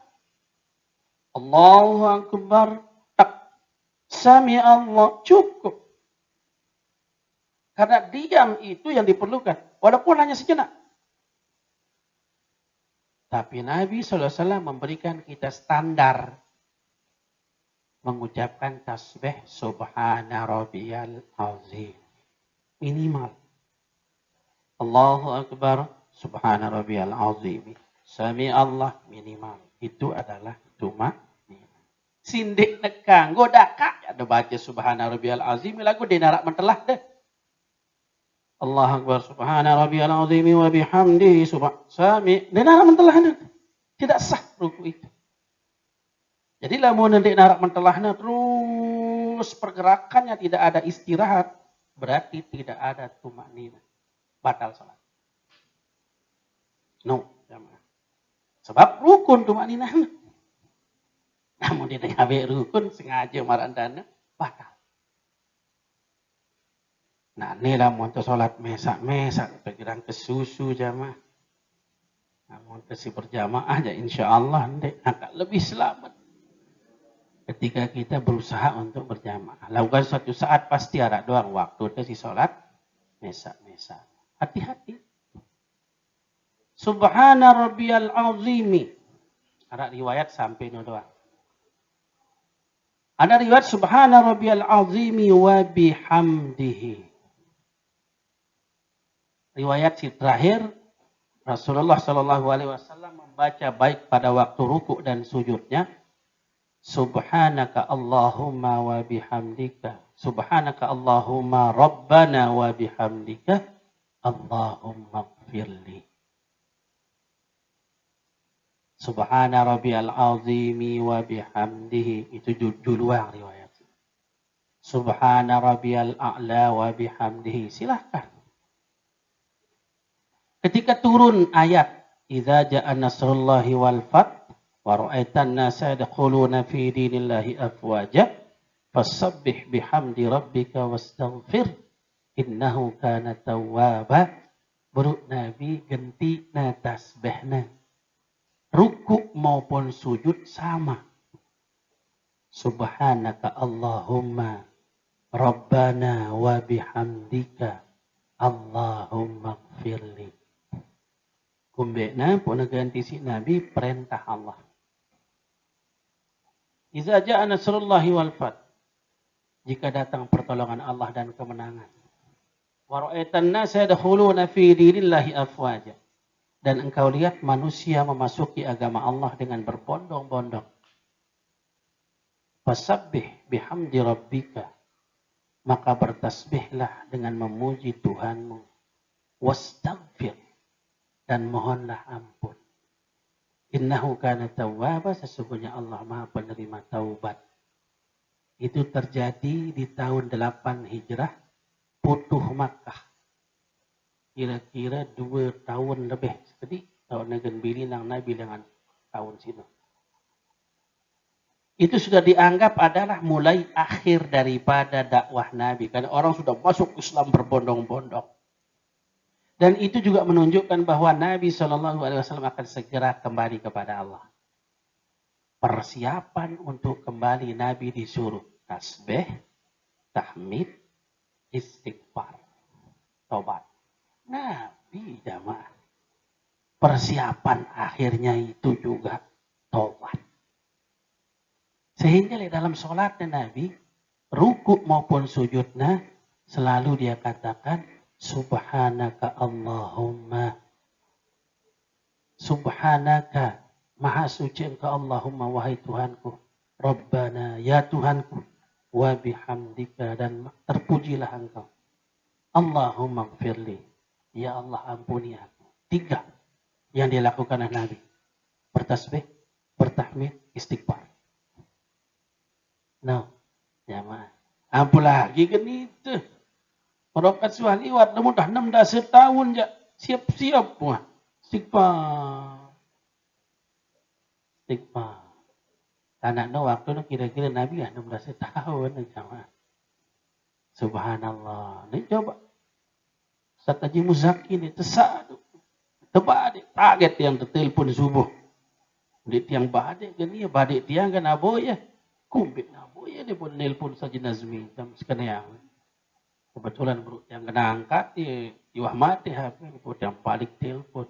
Allahu Akbar. Tak. Sami Allah. Cukup. Karena diam itu yang diperlukan. Walaupun hanya sejenak. Tapi Nabi SAW memberikan kita standar. Mengucapkan tasbih subhana rabbiyal azim. Minimal. Allahu Akbar. Subhana rabbiyal azim. Sami Allah minimal. Itu adalah tumak. Sindik nekang. Godaka. Ada baca subhana rabbiyal azim. Lagu dia narak mentelah deh. Allah Akbar subhana rabbiyal azim wa bihamdihi sami. Dia narak mentelah deh. Tidak sah ruku itu. Jadi lamun nanti narak mentelahnya terus pergerakannya tidak ada istirahat. Berarti tidak ada tumak nina. Batal salat. No. Sebab rukun tumak nina. Namun dia tengah rukun sengaja marandana batal. Nah ini lah mau sholat mesak-mesak. Pikiran kesusu jamaah. Namun kasih berjamaah aja insya Allah nanti akan lebih selamat. Ketika kita berusaha untuk berjamaah. Lakukan suatu saat pasti ada doang waktu kasih sholat mesak-mesak. Hati-hati. Subhana rabbiyal azimi. Ada riwayat sampai no doang. Ada riwayat subhana rabbiyal azimi wa bihamdihi. Riwayat si terakhir Rasulullah SAW membaca baik pada waktu rukuk dan sujudnya. Subhanaka Allahumma wa bihamdika. Subhanaka Allahumma Rabbana wa bihamdika. Allahumma gfirli. Subhana rabbiyal azimi wa bihamdihi. Itu juluan riwayat. Subhana rabbiyal a'la wa bihamdihi. Silahkan. Ketika turun ayat idza jaa nasrullahi wal fath wa ra'aitan nasa yadkhuluna fi dinillahi afwaja fasabbih bihamdi rabbika wastaghfir innahu kana tawwaba. Baru Nabi ganti na tasbihna. Rukuk maupun sujud sama. Subhanaka Allahumma Rabbana wa bihamdika Allahumma gfirli. Kumbekna pun ganti si Nabi perintah Allah. Iza ja'a nasrullahi wal fath. Jika datang pertolongan Allah dan kemenangan. Wa ra'aitan nasa yadkhuluna fi dinillahi afwaja. Dan engkau lihat manusia memasuki agama Allah dengan berbondong-bondong. Fasabbih bihamdi rabbika. Maka bertasbihlah dengan memuji Tuhanmu. Wastaghfir. Dan mohonlah ampun. Innahu kana tawwaba, sesungguhnya Allah Maha penerima taubat. Itu terjadi di tahun 8 Hijrah, Futuh Makkah. Kira-kira 2 tahun lebih. Jadi tahun negen bili nang Nabi dengan tahun sini. Itu sudah dianggap adalah mulai akhir daripada dakwah Nabi. Karena orang sudah masuk Islam berbondong-bondong. Dan itu juga menunjukkan bahwa Nabi SAW akan segera kembali kepada Allah. Persiapan untuk kembali Nabi disuruh tasbih, tahmid, istighfar, tobat. Nabi jamaah. Persiapan akhirnya itu juga tobat. Sehingga di dalam sholatnya Nabi, rukuk maupun sujudnya, selalu dia katakan, Subhanaka Allahumma. Subhanaka, maha suci engkau Allahumma, wahai Tuhanku. Rabbana, ya Tuhanku. Wa bihamdika, dan terpujilah engkau. Allahumma gfirli. Ya Allah, ampuni aku. 3 yang dilakukan oleh Nabi. Bertasbih, bertahmid, istighfar. Nah, jamaah. Ampun lagi kan itu. Merokat suah liwat, namun dah 16 tahun je. Siap-siap wah. Istighfar. Istighfar. Anak no waktu no kira-kira Nabi 16 tahun jamaah. Subhanallah. Ini coba. Ustaz Haji Muzaki ni tersadu. Terbalik. Target yang tertelpon subuh. Di tiang badik kan ni. Badik tiang kan aboy ya. Kumpit aboy ya. Dia pun nelpon Saji Nazmi. Jam sekenang. Kebetulan yang kena angkat. Iwah mati HP. Dia balik telpon.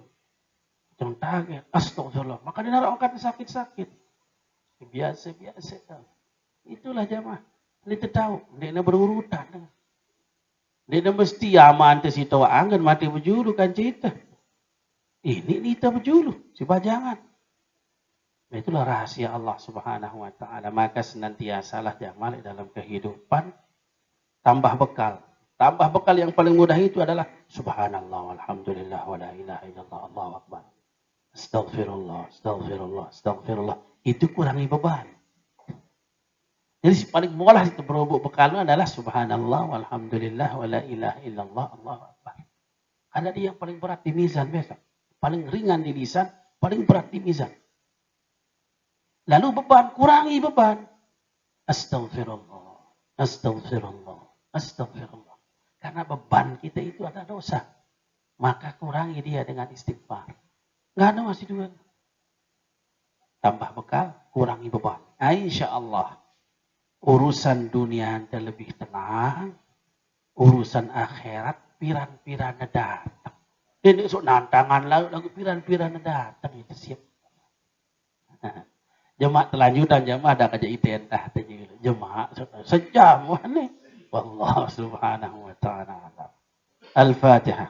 Jangan target. Astagfirullah. Maka dia narak angkat sakit-sakit. Biasa-biasa. Itulah jamaah. Dia tahu. Dia berurutan. Dia mesti aman te si tawa angin mati berjulu kan cerita. Ini kita berjulu, si bajangan. Itulah rahasia Allah Subhanahu wa taala. Maka senantiasalah jamaah dalam kehidupan tambah bekal. Tambah bekal yang paling mudah itu adalah subhanallah walhamdulillah wa la ilaha illallah Allahu akbar. Astaghfirullah, astaghfirullah, astaghfirullah. Itu kurangi beban. Jadi paling mudah itu berubuk bekalnya adalah subhanallah walhamdulillah wa la ilaha illallah Allahu akbar. Karena dia yang paling berat di mizan besok. Paling ringan di lisan, paling berat di mizan. Lalu beban, kurangi beban. Astaghfirullah, astaghfirullah, astaghfirullah. Karena beban kita itu ada dosa. Maka kurangi dia dengan istighfar. Enggak ada masih 2. Tambah bekal, kurangi beban. Insya Allah. Urusan dunia anda lebih tenang. Urusan akhirat piran-piran datang. Ini sok nantangan lagu piran-piran datang itu siap. Jemaah telanjutan jemaah ada kerja itentah tadi. Jemaah sejam nih. Wallahu subhanahu wa ta'ala. Al-Fatihah.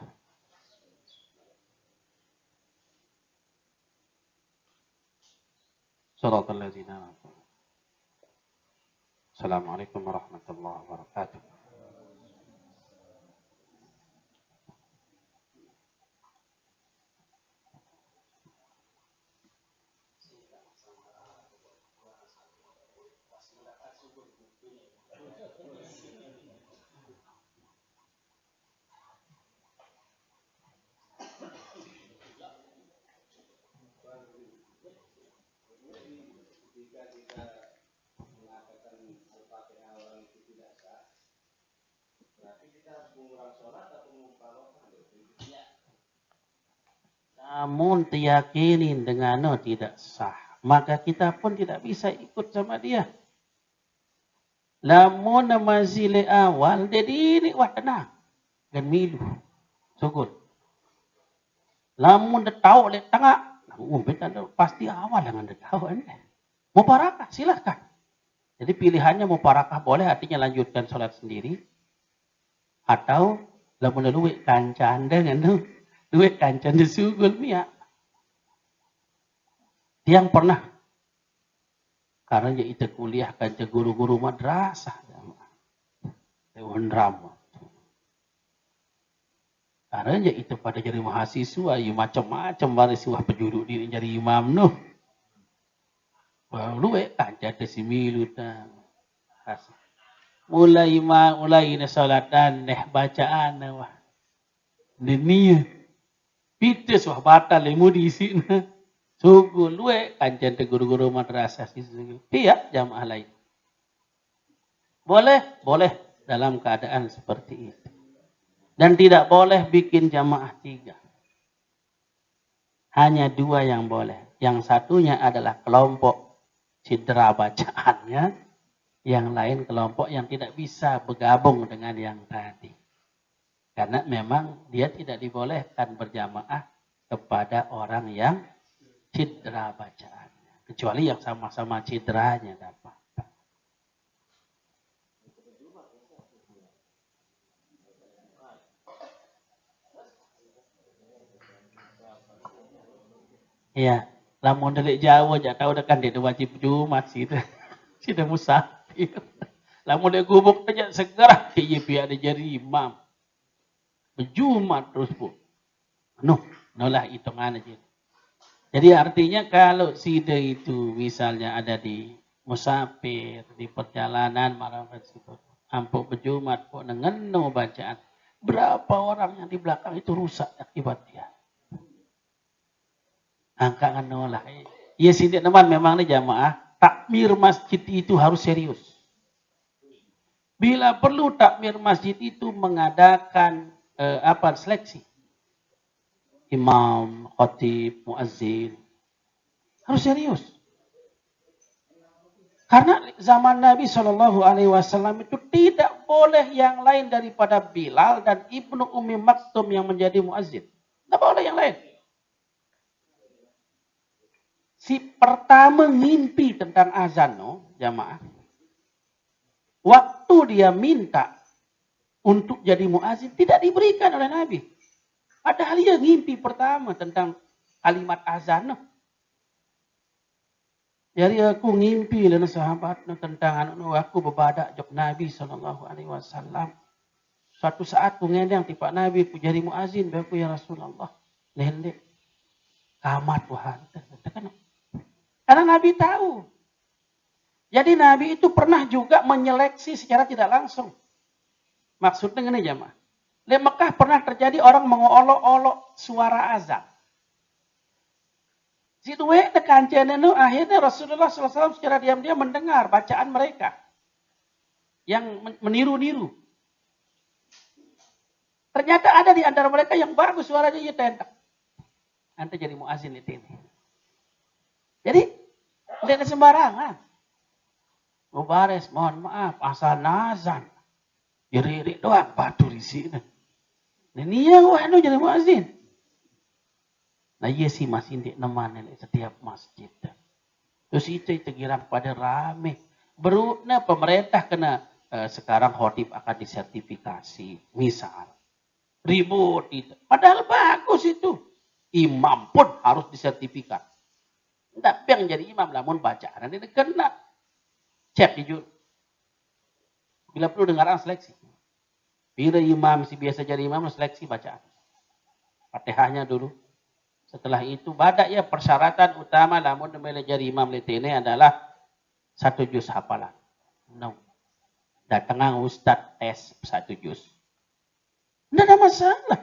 Shiratal ladzina. Assalamualaikum warahmatullahi wabarakatuh. Namun diyakini dengan tidak sah. Maka kita pun tidak bisa ikut sama dia. Namun masih le awal. Jadi ini wah tenang. Dan milu. Syukur. Namun dia tahu le tengah. Pasti awal dengan dia tahu. Mubarakah silahkan. Jadi pilihannya mubarakah boleh. Artinya lanjutkan sholat sendiri. Atau lamun leluik kancan dengan tu duit kancan disugul miak. Tiang pernah karena dia itu kuliah kancan guru-guru madrasah. Dewan drama. Karena dia itu pada jadi mahasiswa, ya macam-macam mahasiswa penjuduk diri jadi imam noh. Lu kancan desimilu ta. Mulai na salatan neh bacaan wah. Denia. Pites wah batal lemu di sini. Sugul kancan te guru-guru madrasah sisugul. Tiap jamaah lain. Boleh dalam keadaan seperti itu. Dan tidak boleh bikin jamaah 3. Hanya 2 yang boleh. Yang satunya adalah kelompok cedera bacaannya. Yang lain kelompok yang tidak bisa bergabung dengan yang tadi. Karena memang dia tidak dibolehkan berjamaah kepada orang yang cedera bacaannya. Kecuali yang sama-sama cederanya dapat. Ya, lamun delik Jawa aja tahu dah kan dia wajib Jumat sih itu. Sudah musafir. Lamun dia gubuk aja segera dia biar dia jadi imam. Jumat terus bu. Nolah hitungan aja. Jadi artinya kalau sida itu misalnya ada di musafir, di perjalanan malam ampuk berjumat kok ngeno bacaan. Berapa orang yang di belakang itu rusak akibat dia. Angka ngenolah. Ya sini teman memang nih jamaah, takmir masjid itu harus serius. Bila perlu takmir masjid itu mengadakan seleksi. Imam, khatib, muazzin. Harus serius. Karena zaman Nabi SAW itu tidak boleh yang lain daripada Bilal dan Ibnu Ummi Maktum yang menjadi muazzin. Tidak boleh yang lain. Si pertama ngimpi tentang azan, jamaah. Waktu dia minta untuk jadi muazzin tidak diberikan oleh Nabi. Padahal dia ngimpi pertama tentang kalimat azan. Jadi aku ngimpi dengan sahabat tentang aku berbadak jok Nabi SAW. Suatu saat aku ngendang tipak Nabi aku jadi muazzin aku ya Rasulullah. Lendek. Kamat Tuhan. Karena Nabi tahu. Jadi Nabi itu pernah juga menyeleksi secara tidak langsung. Maksudnya ini jamaah. Di Mekah pernah terjadi orang mengolok-olok suara azan. Situ akhirnya Rasulullah SAW secara diam-diam mendengar bacaan mereka. Yang meniru-niru. Ternyata ada di antara mereka yang bagus suaranya ya tentak. Anda jadi muazzin itu ini. Jadi, tidak sembarangan. Mubares, mohon maaf, asal nazan. Diri doang, batu di sini. Ini yang wahnu jadi muazzin. Nah iya sih masih di neman setiap masjid. Terus itu girang pada rame. Beruna pemerintah kena sekarang khotib akan disertifikasi. Misal. Ribut itu. Padahal bagus itu. Imam pun harus disertifikat. Tapi yang jadi imam namun bacaan ini kena. Cek jujur. Bila perlu dengaran seleksi. Bila imam si biasa jadi imam seleksi bacaan. Fatihahnya dulu. Setelah itu badak ya persyaratan utama namun demi jadi imam letene adalah 1 juz hafalan. No. Datang ustaz tes 1 juz. Tidak ada masalah.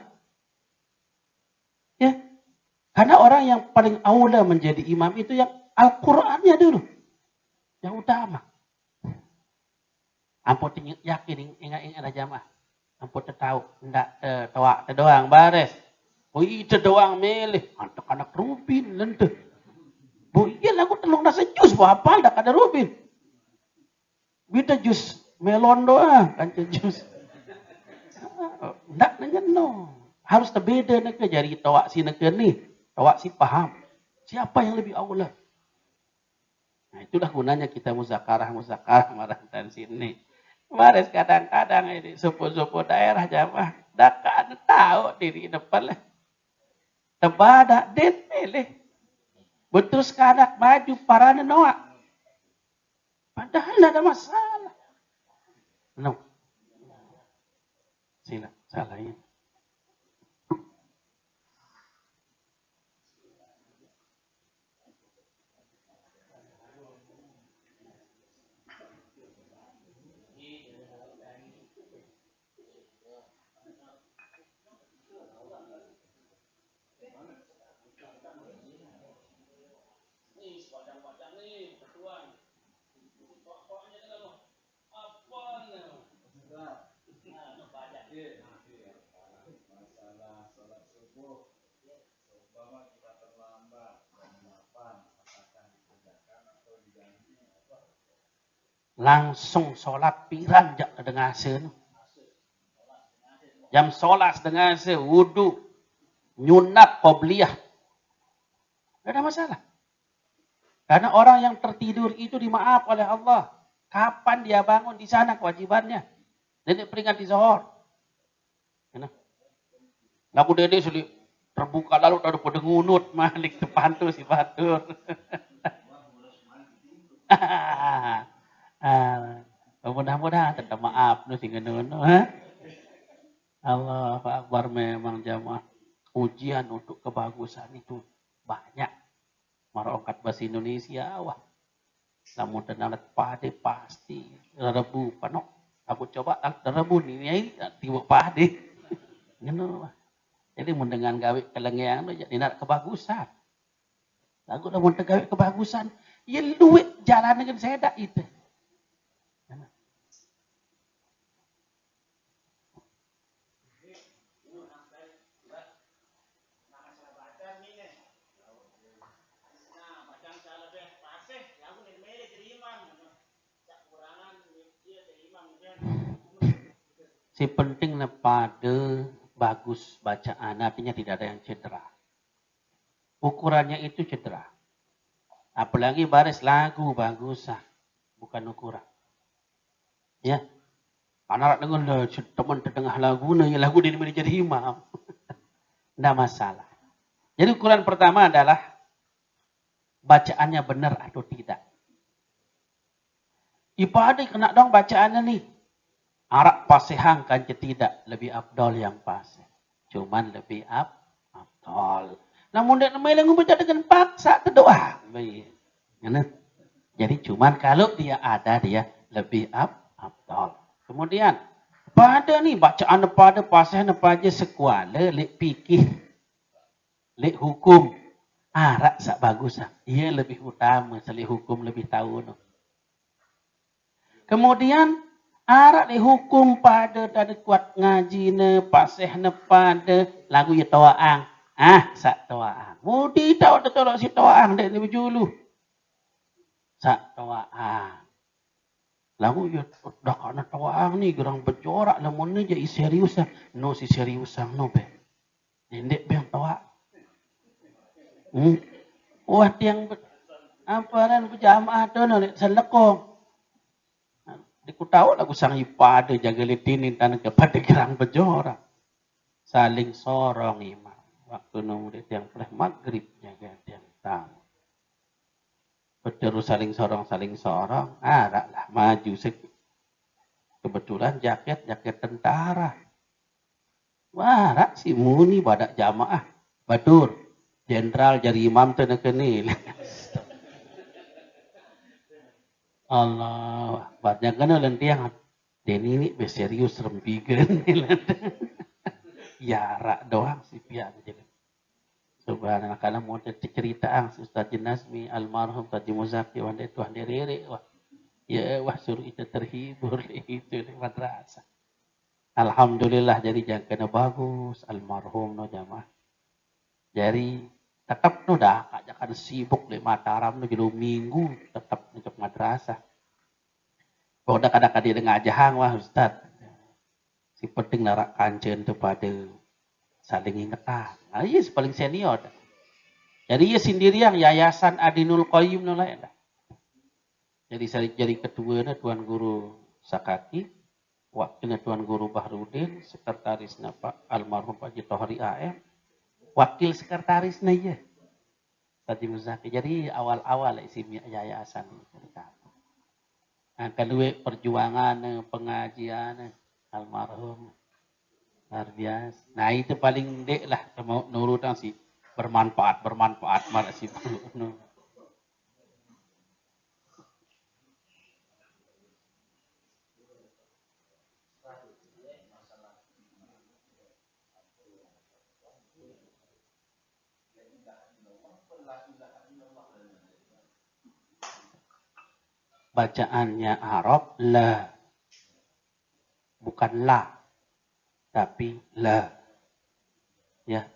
Ya. Karena orang yang paling aula menjadi imam itu yang Al-Qur'annya dulu. Yang utama. Ampun yakin ingat ada jamaah. Ampun tahu ndak tawa doang bares. Oh itu doang milih. Anak-anak Rubin lente. Bu iya aku telung nasi jus apa ndak ada Rubin. Bida jus melon doang kan jus. Ndak nanya no. Harus terbeda nak jadi tawa si nak ni. Tawa si paham. Siapa yang lebih aula? Nah itulah gunanya kita muzakarah marah dan sini. Kemarin kadang-kadang ini suku-suku daerah jamaah dak ada tahu diri depan lah. Tebadak den meleh. Betul sekadak maju para nenoak. Padahal tidak ada masalah. No. Sila, salah ini. Langsung sholat piran jak dengan sen. Jam sholat dengan sen, wudu, nyunat qobliyah. Tidak ada masalah. Karena orang yang tertidur itu dimaaf oleh Allah. Kapan dia bangun di sana kewajibannya. Dedek peringati zuhur. Lagu dedek sudah terbuka lalu ada pada ngunut malik depan tu si batur. Mudah-mudahan tetap maaf nu sing ngono ha. Allahu Akbar, memang jamaah. Ujian untuk kebagusan itu banyak. Marokat bahasa Indonesia wah. Namun tenalat pade pasti rebu panok. Aku coba rebu ni tiba pade. Ngono. Jadi mendengar gawe kelengean jadi nak kebagusan. Lagu dah mun gawe kebagusan, ya duit jalan dengan sedak itu. Si penting pada bagus bacaan, artinya tidak ada yang cedera. Ukurannya itu cedera. Apalagi baris lagu bagus, bukan ukuran. Ya, anak dengar teman terdengar lagu, ya lagu ini menjadi imam. Tidak masalah. Jadi ukuran pertama adalah bacaannya benar atau tidak. Ibadah kena dong bacaannya nih. Arak pasehang kan tidak lebih abdol yang paseh. Cuman lebih abdol. Namun dia namanya yang membaca dengan paksa ke doa. Jadi cuman kalau dia ada dia lebih abdol. Kemudian pada nih bacaan pada paseh apa aja sekuala lek pikir lek hukum arak sak bagus ia lebih utama seli hukum lebih tahu no. Kemudian arak dihukum pada tadi kuat ngaji ne paseh ne pada lagu ya tawaang sak tawaang mudi tahu tolak si tawaang dek ni berjulu sak tawaang lagu ya dah kana tawaang ni gerang bercorak lamun ni jadi serius no si seriusan no be dendek be tawaang wah tiang apa kan berjamaah tu no selekong Aku tahu lagu sang ipada jaga litinin tanah kepada gerang berjorak. Saling sorong imam. Waktu nunggu yang boleh maghrib jaga yang tahu. Berterus saling sorong. Araklah maju sikit. Kebetulan jaket tentara. Warak si muni badak jamaah. Batur. Jenderal jadi imam tu nak kenil. Allah, banyak kan lentiang. Deni ini beserius rempigen. Ya rak doang si pian jadi. Subhanallah kalau mau cerita Ustaz Nazmi almarhum Ustaz Muzaki wanda Tuhan derere wah. Ya wah suruh itu terhibur itu di madrasah. Alhamdulillah jadi jangan kena bagus almarhum no jamaah. Jadi tetap nu dah ajakan sibuk di Mataram nu jadi minggu tetap untuk madrasah. Kalau dah kadang-kadang dengan ajahang wah Ustaz. Si penting narak kancen tu pada saling ingatan. Nah, iya paling senior. Jadi ia sendiri yang yayasan Adinul Qayyim nu lain dah. Jadi saya jadi ketua Tuan Guru Sakaki, waktunya Tuan Guru Bahrudin, sekretarisnya Pak almarhum Pak Jitohari AM. wakil sekretarisnya ya. Tadi Muzaki. Jadi awal-awal isi yayasan. Nah, kedua perjuangan, pengajian, almarhum. Luar biasa. Nah itu paling dek lah. Mau nurutan sih. Bermanfaat. Marah sih. Bacaannya Arab la, bukan la, tapi la. Ya,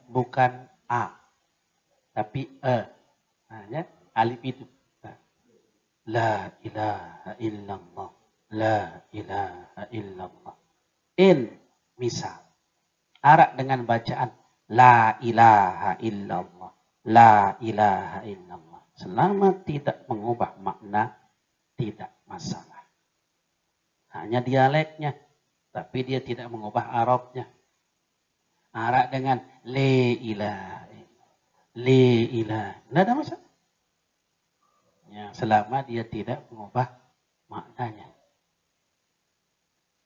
bukan a, tapi Nah, ya, alif itu. La ilaha illallah, la ilaha illallah. In, misal. Arak dengan bacaan la ilaha illallah, la ilaha illallah. Selama tidak mengubah makna, tidak masalah. Hanya dialeknya, tapi dia tidak mengubah Arabnya. Arak dengan le ilaha, le ilaha, tidak ada masalah. Ya, selama dia tidak mengubah maknanya.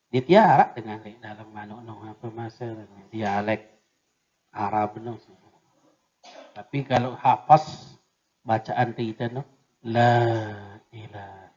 Ditiarak dengan le dalam manuk apa masalah dialek Arab no. Tapi kalau hafaz bacaan kita no la ilaha